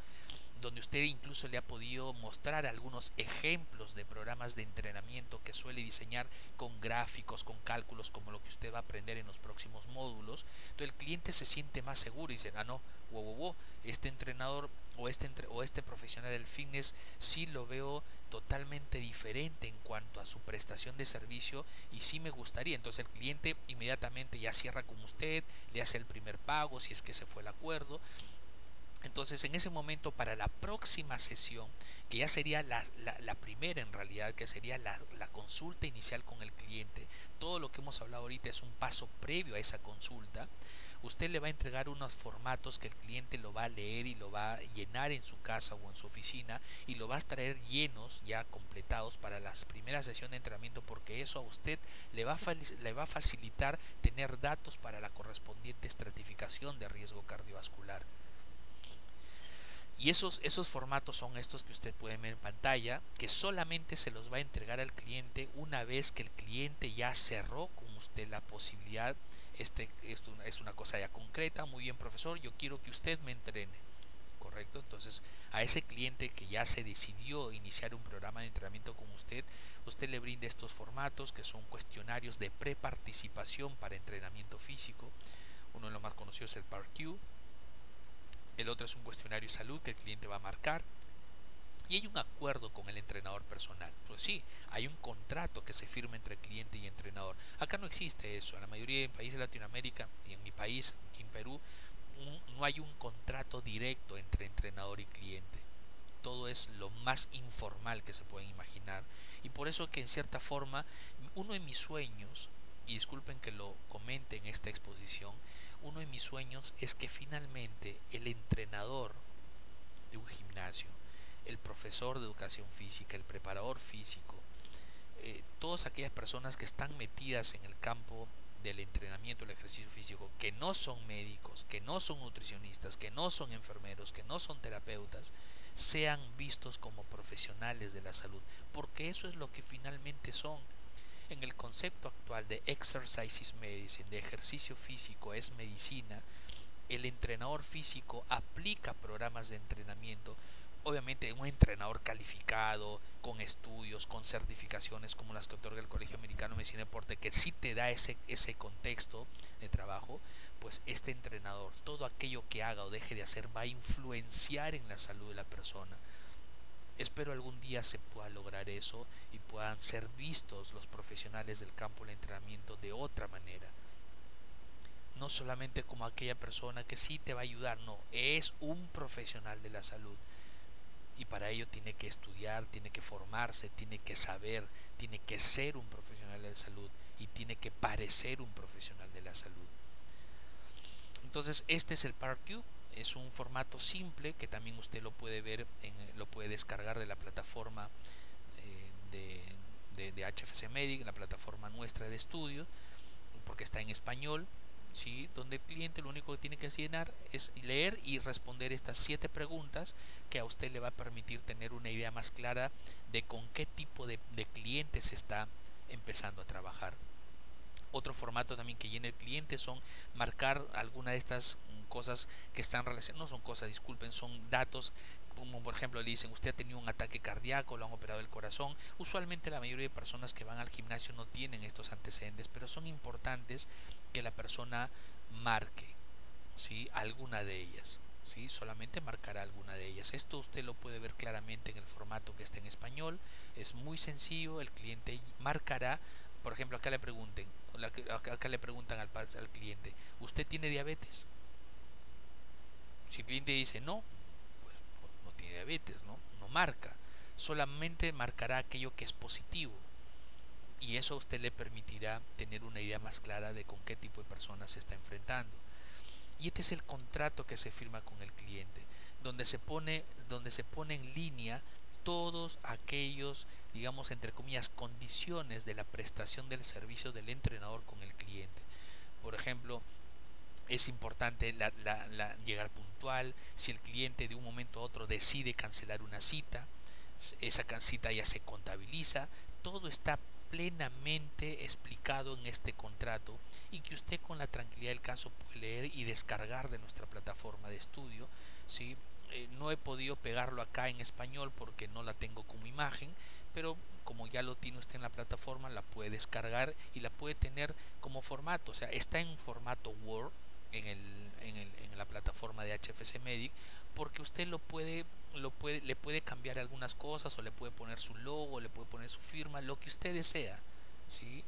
donde usted incluso le ha podido mostrar algunos ejemplos de programas de entrenamiento que suele diseñar con gráficos, con cálculos, como lo que usted va a aprender en los próximos módulos. Entonces el cliente se siente más seguro y dice, ah no, este entrenador o este profesional del fitness sí lo veo totalmente diferente en cuanto a su prestación de servicio y sí me gustaría. Entonces el cliente inmediatamente ya cierra con usted, le hace el primer pago si es que ese fue el acuerdo. Entonces en ese momento para la próxima sesión, que ya sería la primera en realidad, que sería la consulta inicial con el cliente, todo lo que hemos hablado ahorita es un paso previo a esa consulta, usted le va a entregar unos formatos que el cliente lo va a leer y lo va a llenar en su casa o en su oficina y lo va a traer llenos ya completados para la primera sesión de entrenamiento porque eso a usted le va a facilitar tener datos para la correspondiente estratificación de riesgo cardiovascular. Y esos formatos son estos que usted puede ver en pantalla, que solamente se los va a entregar al cliente una vez que el cliente ya cerró con usted la posibilidad. Esto es una cosa ya concreta, muy bien profesor, yo quiero que usted me entrene. ¿correcto? Entonces, a ese cliente que ya se decidió iniciar un programa de entrenamiento con usted, usted le brinda estos formatos que son cuestionarios de preparticipación para entrenamiento físico. Uno de los más conocidos es el PARQ, el otro es un cuestionario de salud que el cliente va a marcar, y hay un acuerdo con el entrenador personal. Pues sí, hay un contrato que se firma entre cliente y entrenador. Acá no existe eso. En la mayoría de países de Latinoamérica y en mi país, aquí en Perú, no hay un contrato directo entre entrenador y cliente. Todo es lo más informal que se pueden imaginar. Y por eso que en cierta forma, uno de mis sueños, y disculpen que lo comente en esta exposición, uno de mis sueños es que finalmente el entrenador de un gimnasio, el profesor de educación física, el preparador físico, todas aquellas personas que están metidas en el campo del entrenamiento, del ejercicio físico, que no son médicos, que no son nutricionistas, que no son enfermeros, que no son terapeutas, sean vistos como profesionales de la salud, porque eso es lo que finalmente son. En el concepto actual de exercise is medicine, de ejercicio físico es medicina, el entrenador físico aplica programas de entrenamiento, obviamente un entrenador calificado, con estudios, con certificaciones como las que otorga el Colegio Americano de Medicina y Deporte, que sí te da ese contexto de trabajo, pues este entrenador, todo aquello que haga o deje de hacer va a influenciar en la salud de la persona. Espero algún día se pueda lograr eso y puedan ser vistos los profesionales del campo del entrenamiento de otra manera, no solamente como aquella persona que sí te va a ayudar, no, es un profesional de la salud y para ello tiene que estudiar, tiene que formarse, tiene que saber, tiene que ser un profesional de la salud y tiene que parecer un profesional de la salud. Entonces este es el PARQ, es un formato simple que también usted lo puede ver, lo puede descargar de la plataforma de HFC Medic, la plataforma nuestra de estudio, porque está en español, ¿sí? Donde el cliente lo único que tiene que hacer es leer y responder estas 7 preguntas que a usted le va a permitir tener una idea más clara de con qué tipo de clientes está empezando a trabajar. Otro formato también que llena el cliente son marcar alguna de estas cosas que están relacionadas, no son cosas, disculpen, son datos, como por ejemplo le dicen usted ha tenido un ataque cardíaco, lo han operado el corazón. Usualmente la mayoría de personas que van al gimnasio no tienen estos antecedentes, pero son importantes que la persona marque, ¿sí? Alguna de ellas. ¿Sí? Solamente marcará alguna de ellas. Esto usted lo puede ver claramente en el formato que está en español. Es muy sencillo. El cliente marcará. Por ejemplo, acá le pregunten, acá le preguntan al cliente, ¿usted tiene diabetes? Si el cliente dice no, pues no tiene diabetes, ¿no? No marca. Solamente marcará aquello que es positivo. Y eso a usted le permitirá tener una idea más clara de con qué tipo de personas se está enfrentando. Y este es el contrato que se firma con el cliente, donde se pone en línea todos aquellos, digamos, entre comillas, condiciones de la prestación del servicio del entrenador con el cliente. Por ejemplo, es importante llegar puntual. Si el cliente de un momento a otro decide cancelar una cita, esa cita ya se contabiliza. Todo está plenamente explicado en este contrato y que usted con la tranquilidad del caso puede leer y descargar de nuestra plataforma de estudio. ¿Sí? No he podido pegarlo acá en español porque no la tengo como imagen, pero como ya lo tiene usted en la plataforma, la puede descargar y la puede tener como formato. O sea, está en formato Word en la plataforma de HFC Medic, porque usted le puede cambiar algunas cosas o le puede poner su logo, le puede poner su firma, lo que usted desea. ¿Sí?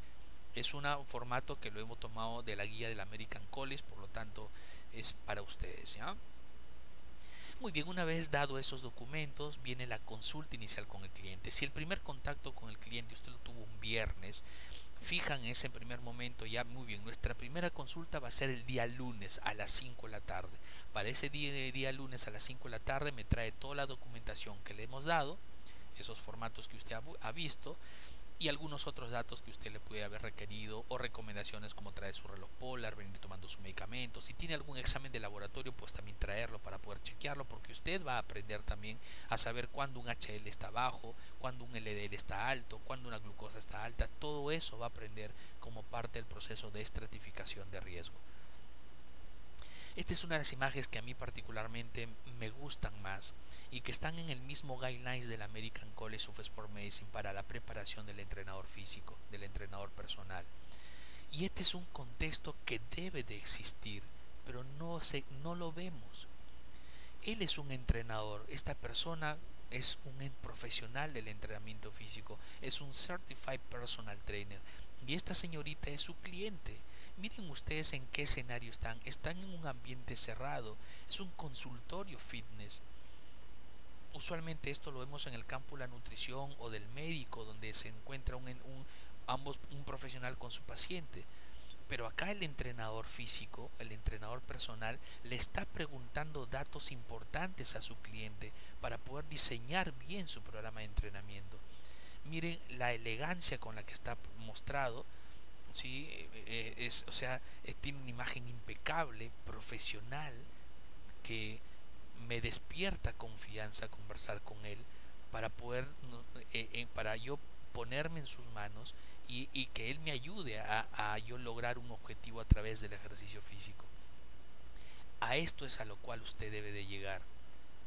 Es un formato que lo hemos tomado de la guía del American College, por lo tanto es para ustedes. ¿Ya? Muy bien, una vez dado esos documentos, viene la consulta inicial con el cliente. Si el primer contacto con el cliente usted lo tuvo un viernes, fijan en ese primer momento ya, muy bien, nuestra primera consulta va a ser el día lunes a las 5 de la tarde. Para ese día lunes a las 5 de la tarde me trae toda la documentación que le hemos dado, esos formatos que usted ha visto, y algunos otros datos que usted le puede haber requerido o recomendaciones como traer su reloj polar, venir tomando su medicamento. Si tiene algún examen de laboratorio, pues también traerlo para poder chequearlo, porque usted va a aprender también a saber cuándo un HL está bajo, cuándo un LDL está alto, cuándo una glucosa está alta. Todo eso va a aprender como parte del proceso de estratificación de riesgo. Esta es una de las imágenes que a mí particularmente me gustan más y que están en el mismo guidelines del American College of Sport Medicine para la preparación del entrenador físico, del entrenador personal. Y este es un contexto que debe de existir, pero no lo vemos. Él es un entrenador, esta persona es un profesional del entrenamiento físico, es un Certified Personal Trainer y esta señorita es su cliente. Miren ustedes en qué escenario están. Están en un ambiente cerrado, es un consultorio fitness. Usualmente esto lo vemos en el campo de la nutrición o del médico, donde se encuentra ambos un profesional con su paciente. Pero acá el entrenador físico, el entrenador personal, le está preguntando datos importantes a su cliente para poder diseñar bien su programa de entrenamiento. Miren la elegancia con la que está mostrado, ¿sí? O sea, tiene una imagen impecable, profesional, que me despierta confianza conversar con él para poder, para yo ponerme en sus manos y que él me ayude a yo lograr un objetivo a través del ejercicio físico. A esto es a lo cual usted debe de llegar,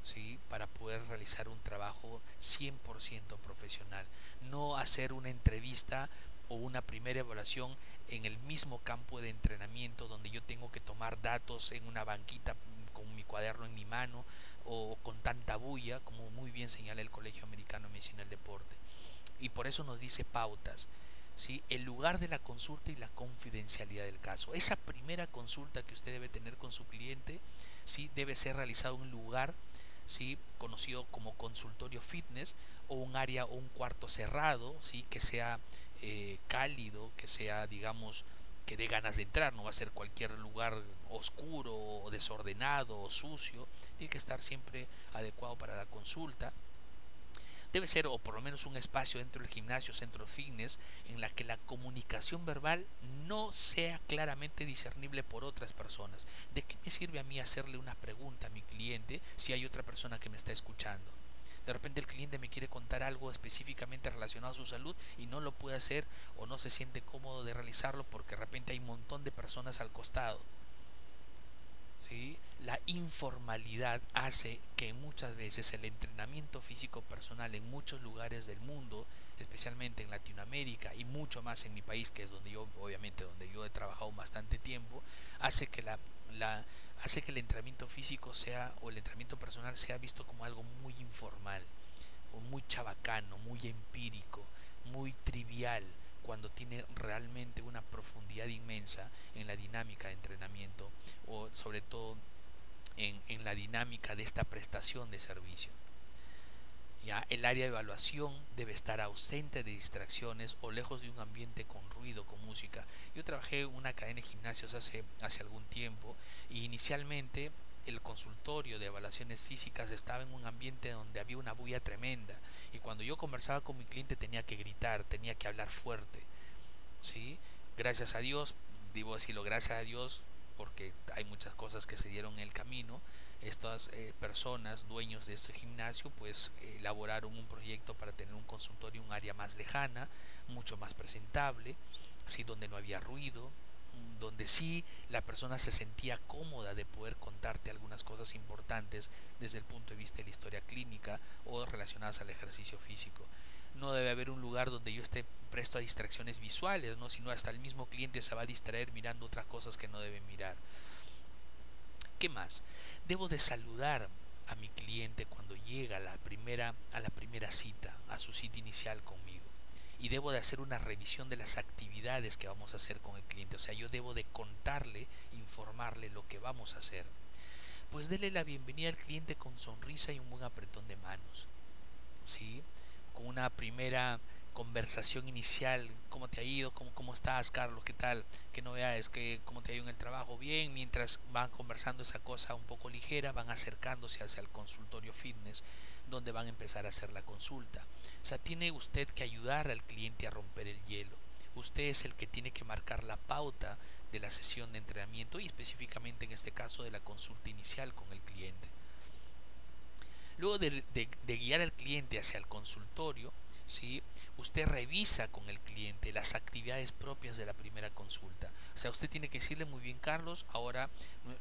¿sí? Para poder realizar un trabajo 100% profesional. No hacer una entrevista o una primera evaluación en el mismo campo de entrenamiento donde yo tengo que tomar datos en una banquita con mi cuaderno en mi mano o con tanta bulla, como muy bien señala el Colegio Americano de Medicina del Deporte. Y por eso nos dice pautas, ¿sí? El lugar de la consulta y la confidencialidad del caso. Esa primera consulta que usted debe tener con su cliente, ¿sí? Debe ser realizado en un lugar, ¿sí? Conocido como consultorio fitness, o un área o un cuarto cerrado, ¿sí? Que sea cálido, que sea, digamos, que dé ganas de entrar. No va a ser cualquier lugar oscuro o desordenado o sucio. Tiene que estar siempre adecuado para la consulta. Debe ser, o por lo menos, un espacio dentro del gimnasio, centro fitness, en la que la comunicación verbal no sea claramente discernible por otras personas. ¿De qué me sirve a mí hacerle una pregunta a mi cliente si hay otra persona que me está escuchando? De repente el cliente me quiere contar algo específicamente relacionado a su salud y no lo puede hacer o no se siente cómodo de realizarlo porque de repente hay un montón de personas al costado. ¿Sí? La informalidad hace que muchas veces el entrenamiento físico personal en muchos lugares del mundo, especialmente en Latinoamérica y mucho más en mi país, que es donde yo, obviamente, donde yo he trabajado bastante tiempo, hace que hace que el entrenamiento físico sea, o el entrenamiento personal sea visto como algo muy informal, o muy chabacano, muy empírico, muy trivial, cuando tiene realmente una profundidad inmensa en la dinámica de entrenamiento o sobre todo en la dinámica de esta prestación de servicio. Ya el área de evaluación debe estar ausente de distracciones o lejos de un ambiente con ruido, con música. Yo trabajé en una cadena de gimnasios hace algún tiempo y inicialmente el consultorio de evaluaciones físicas estaba en un ambiente donde había una bulla tremenda y cuando yo conversaba con mi cliente tenía que gritar, tenía que hablar fuerte, ¿sí? Gracias a Dios, debo decirlo, gracias a Dios, porque hay muchas cosas que se dieron en el camino. Estas personas, dueños de este gimnasio, pues elaboraron un proyecto para tener un consultorio, un área más lejana, mucho más presentable, ¿sí? Donde no había ruido, donde sí la persona se sentía cómoda de poder contarte algunas cosas importantes desde el punto de vista de la historia clínica o relacionadas al ejercicio físico. No debe haber un lugar donde yo esté presto a distracciones visuales, ¿no? Sino hasta el mismo cliente se va a distraer mirando otras cosas que no debe mirar. ¿Qué más? Debo de saludar a mi cliente cuando llega a la primera cita, a su cita inicial conmigo. Y debo de hacer una revisión de las actividades que vamos a hacer con el cliente. O sea, yo debo de contarle, informarle lo que vamos a hacer. Pues dele la bienvenida al cliente con sonrisa y un buen apretón de manos, ¿sí? Con una primera conversación inicial, ¿cómo te ha ido? ¿Cómo estás, Carlos? ¿Qué tal? ¿Qué novedades? ¿Cómo te ha ido en el trabajo? Bien, mientras van conversando esa cosa un poco ligera, van acercándose hacia el consultorio fitness, donde van a empezar a hacer la consulta. O sea, tiene usted que ayudar al cliente a romper el hielo. Usted es el que tiene que marcar la pauta de la sesión de entrenamiento y específicamente en este caso de la consulta inicial con el cliente. Luego de guiar al cliente hacia el consultorio, ¿sí? Usted revisa con el cliente las actividades propias de la primera consulta. O sea, usted tiene que decirle muy bien, Carlos, ahora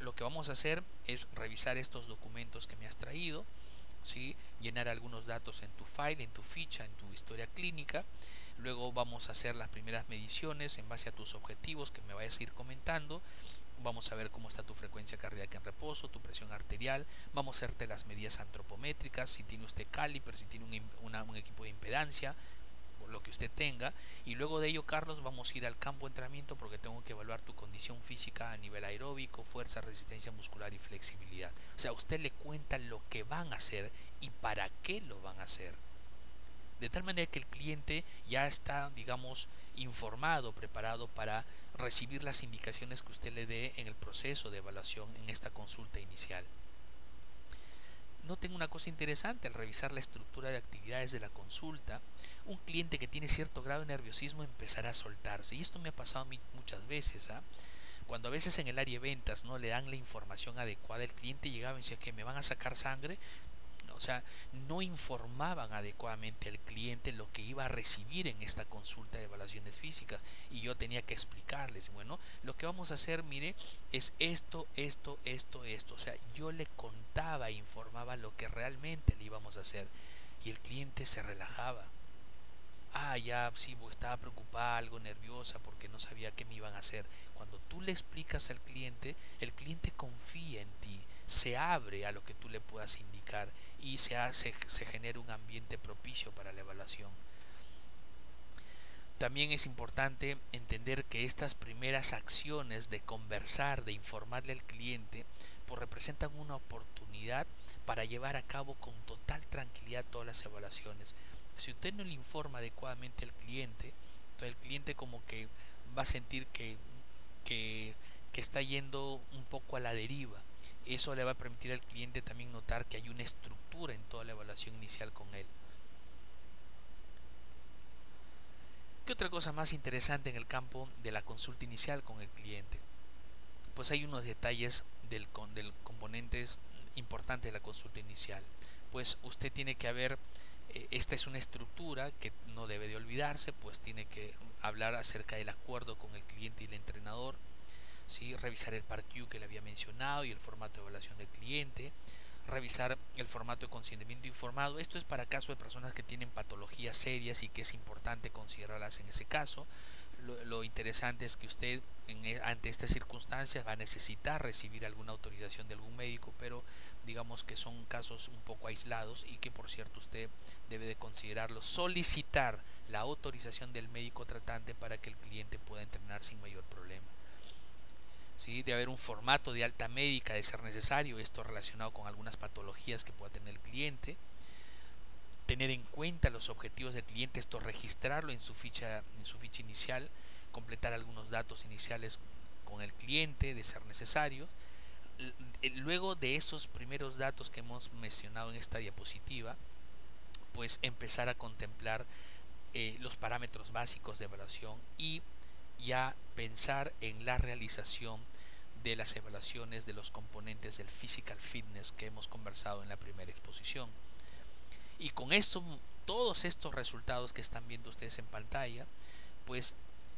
lo que vamos a hacer es revisar estos documentos que me has traído, ¿sí? Llenar algunos datos en tu file, en tu ficha, en tu historia clínica. Luego vamos a hacer las primeras mediciones en base a tus objetivos que me vayas a ir comentando. Vamos a ver cómo está tu frecuencia cardíaca en reposo, tu presión arterial. Vamos a hacerte las medidas antropométricas, si tiene usted caliper, si tiene un equipo de impedancia, lo que usted tenga. Y luego de ello, Carlos, vamos a ir al campo de entrenamiento porque tengo que evaluar tu condición física a nivel aeróbico, fuerza, resistencia muscular y flexibilidad. O sea, usted le cuenta lo que van a hacer y para qué lo van a hacer. De tal manera que el cliente ya está, digamos, informado, preparado para recibir las indicaciones que usted le dé en el proceso de evaluación en esta consulta inicial. Noten una cosa interesante al revisar la estructura de actividades de la consulta. Un cliente que tiene cierto grado de nerviosismo empezará a soltarse. Y esto me ha pasado a mí muchas veces. Cuando a veces en el área de ventas no le dan la información adecuada, el cliente llegaba y decía que me van a sacar sangre. O sea, no informaban adecuadamente al cliente lo que iba a recibir en esta consulta de evaluaciones físicas y yo tenía que explicarles, bueno, lo que vamos a hacer, mire, es esto, esto, esto, esto. O sea, yo le contaba e informaba lo que realmente le íbamos a hacer y el cliente se relajaba. Ah, ya, sí, estaba preocupada, algo nerviosa porque no sabía qué me iban a hacer. Cuando tú le explicas al cliente, el cliente confía en ti, se abre a lo que tú le puedas indicar y se genera un ambiente propicio para la evaluación. También es importante entender que estas primeras acciones de conversar, de informarle al cliente, pues representan una oportunidad para llevar a cabo con total tranquilidad todas las evaluaciones. Si usted no le informa adecuadamente al cliente, entonces el cliente como que va a sentir que, que está yendo un poco a la deriva. Eso le va a permitir al cliente también notar que hay una estructura en toda la evaluación inicial con él. ¿Qué otra cosa más interesante en el campo de la consulta inicial con el cliente? Pues hay unos detalles del componentes importantes de la consulta inicial. Pues usted tiene que haber, esta es una estructura que no debe de olvidarse, pues tiene que hablar acerca del acuerdo con el cliente y el entrenador, ¿sí? Revisar el PAR-Q que le había mencionado y el formato de evaluación del cliente, revisar el formato de consentimiento informado. Esto es para caso de personas que tienen patologías serias y que es importante considerarlas en ese caso. Lo interesante es que usted ante estas circunstancias va a necesitar recibir alguna autorización de algún médico, pero digamos que son casos un poco aislados y que por cierto usted debe de considerarlo, solicitar la autorización del médico tratante para que el cliente pueda entrenar sin mayor problema. ¿Sí? De haber un formato de alta médica de ser necesario, esto relacionado con algunas patologías que pueda tener el cliente, tener en cuenta los objetivos del cliente, esto registrarlo en su ficha inicial, completar algunos datos iniciales con el cliente de ser necesario. Luego de esos primeros datos que hemos mencionado en esta diapositiva, pues empezar a contemplar los parámetros básicos de evaluación y ya pensar en la realización de las evaluaciones de los componentes del physical fitness que hemos conversado en la primera exposición. Y con eso, todos estos resultados que están viendo ustedes en pantalla, pues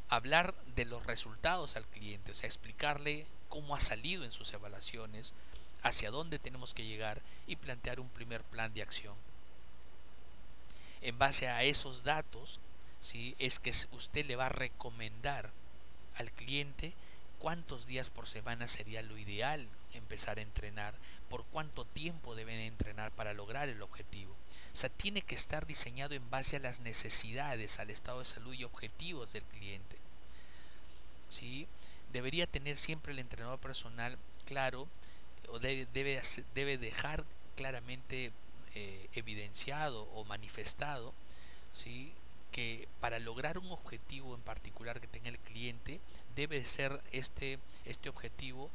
hablar de los resultados al cliente, o sea, explicarle cómo ha salido en sus evaluaciones, hacia dónde tenemos que llegar y plantear un primer plan de acción. En base a esos datos, ¿sí? Es que usted le va a recomendar al cliente cuántos días por semana sería lo ideal empezar a entrenar, por cuánto tiempo deben entrenar para lograr el objetivo. O sea, tiene que estar diseñado en base a las necesidades, al estado de salud y objetivos del cliente. ¿Sí? Debería tener siempre el entrenador personal claro, o debe dejar claramente evidenciado o manifestado, ¿sí? Que para lograr un objetivo en particular que tenga el cliente debe ser este objetivo,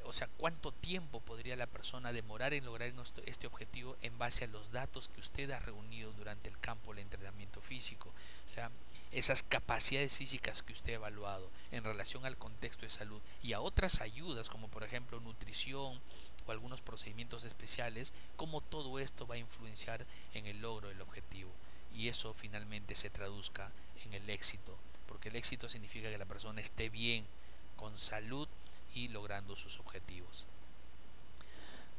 o sea, cuánto tiempo podría la persona demorar en lograr este objetivo en base a los datos que usted ha reunido durante el campo del entrenamiento físico. O sea, esas capacidades físicas que usted ha evaluado en relación al contexto de salud y a otras ayudas como por ejemplo nutrición o algunos procedimientos especiales, cómo todo esto va a influenciar en el logro del objetivo. y eso finalmente se traduzca en el éxito, porque el éxito significa que la persona esté bien, con salud y logrando sus objetivos.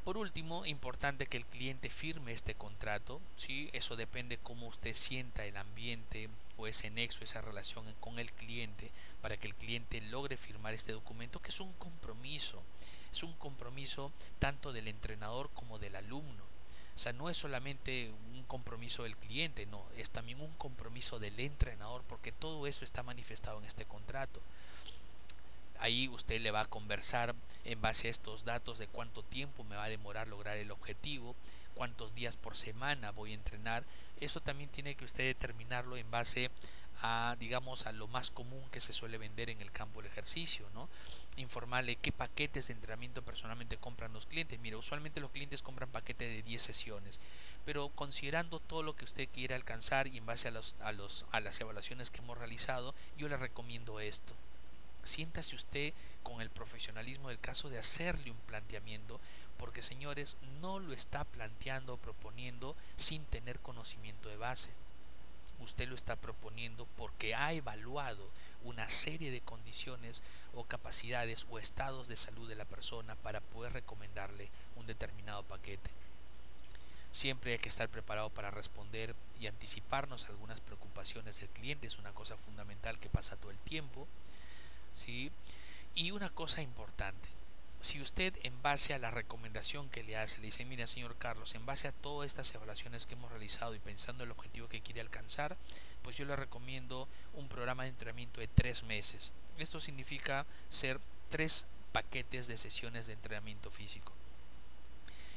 Por último, importante que el cliente firme este contrato, ¿sí? Eso depende cómo usted sienta el ambiente o ese nexo, esa relación con el cliente, para que el cliente logre firmar este documento, que es un compromiso tanto del entrenador como del alumno. O sea, no es solamente un compromiso del cliente, no, es también un compromiso del entrenador, porque todo eso está manifestado en este contrato. Ahí usted le va a conversar en base a estos datos de cuánto tiempo me va a demorar lograr el objetivo, cuántos días por semana voy a entrenar. Eso también tiene que usted determinarlo en base a, digamos, a lo más común que se suele vender en el campo del ejercicio, ¿no? Informarle qué paquetes de entrenamiento personalmente compran los clientes. Mira, usualmente los clientes compran paquetes de 10 sesiones, pero considerando todo lo que usted quiere alcanzar y en base a las evaluaciones que hemos realizado, yo le recomiendo esto. Siéntase usted con el profesionalismo del caso de hacerle un planteamiento, porque señores, no lo está planteando o proponiendo sin tener conocimiento de base. Usted lo está proponiendo porque ha evaluado una serie de condiciones o capacidades o estados de salud de la persona para poder recomendarle un determinado paquete. Siempre hay que estar preparado para responder y anticiparnos a algunas preocupaciones del cliente, es una cosa fundamental que pasa todo el tiempo, ¿sí? Y una cosa importante, si usted en base a la recomendación que le hace, le dice, mira señor Carlos, en base a todas estas evaluaciones que hemos realizado y pensando en el objetivo que quiere alcanzar, pues yo le recomiendo un programa de entrenamiento de 3 meses. Esto significa ser 3 paquetes de sesiones de entrenamiento físico.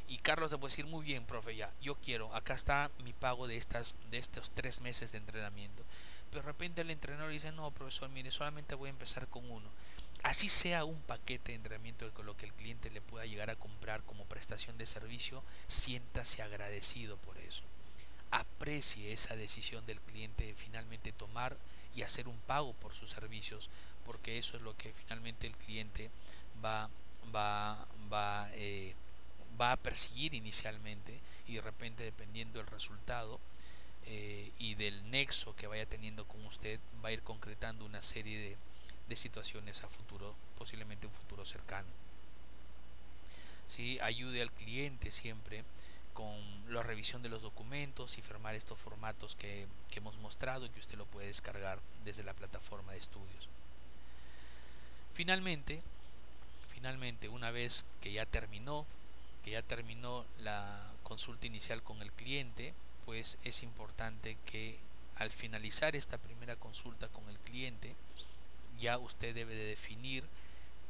Y Carlos le puede decir, muy bien, profe, ya, yo quiero, acá está mi pago de estos 3 meses de entrenamiento. Pero de repente el entrenador dice, no, profesor, mire, solamente voy a empezar con uno. Así sea un paquete de entrenamiento con lo que el cliente le pueda llegar a comprar como prestación de servicio, siéntase agradecido por eso. Aprecie esa decisión del cliente de finalmente tomar y hacer un pago por sus servicios, porque eso es lo que finalmente el cliente va, va, va, eh, va a perseguir inicialmente, y de repente, dependiendo del resultado y del nexo que vaya teniendo con usted, va a ir concretando una serie de situaciones a futuro, posiblemente un futuro cercano. ¿Sí? Ayude al cliente siempre con la revisión de los documentos y firmar estos formatos que hemos mostrado y que usted lo puede descargar desde la plataforma de estudios. Finalmente, una vez que ya terminó la consulta inicial con el cliente, pues es importante que al finalizar esta primera consulta con el cliente, ya usted debe de definir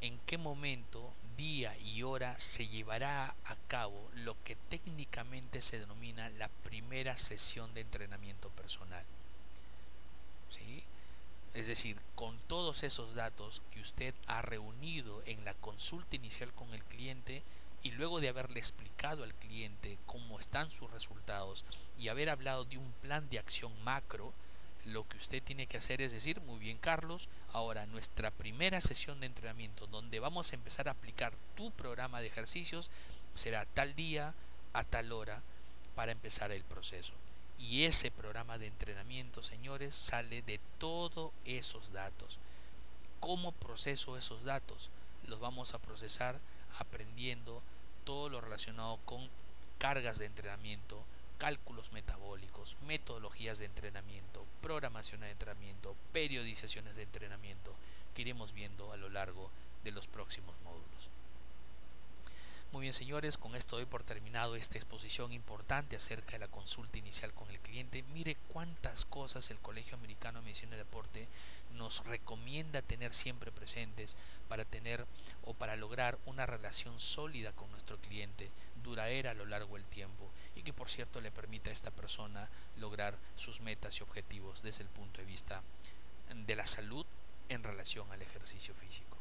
en qué momento, día y hora se llevará a cabo lo que técnicamente se denomina la primera sesión de entrenamiento personal. ¿Sí? Es decir, con todos esos datos que usted ha reunido en la consulta inicial con el cliente, y luego de haberle explicado al cliente cómo están sus resultados y haber hablado de un plan de acción macro, lo que usted tiene que hacer es decir, muy bien Carlos, ahora nuestra primera sesión de entrenamiento donde vamos a empezar a aplicar tu programa de ejercicios será tal día a tal hora para empezar el proceso. Y ese programa de entrenamiento, señores, sale de todos esos datos. ¿Cómo proceso esos datos? Los vamos a procesar aprendiendo todo lo relacionado con cargas de entrenamiento, cálculos metabólicos, metodologías de entrenamiento, programación de entrenamiento, periodizaciones de entrenamiento, que iremos viendo a lo largo de los próximos módulos. Muy bien señores, con esto doy por terminado esta exposición importante acerca de la consulta inicial con el cliente. Mire cuántas cosas el Colegio Americano de Medicina y Deporte nos recomienda tener siempre presentes para tener o para lograr una relación sólida con nuestro cliente, duradera a lo largo del tiempo, y que por cierto le permita a esta persona lograr sus metas y objetivos desde el punto de vista de la salud en relación al ejercicio físico.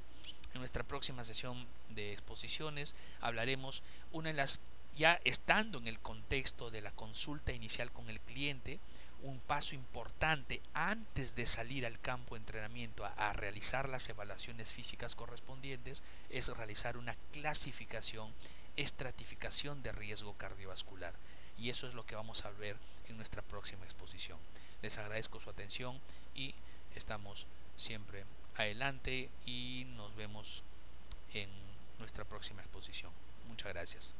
En nuestra próxima sesión de exposiciones hablaremos una de las, ya estando en el contexto de la consulta inicial con el cliente, un paso importante antes de salir al campo de entrenamiento a realizar las evaluaciones físicas correspondientes es realizar una clasificación, estratificación de riesgo cardiovascular. y eso es lo que vamos a ver en nuestra próxima exposición. Les agradezco su atención y estamos siempre adelante y nos vemos en nuestra próxima exposición. Muchas gracias.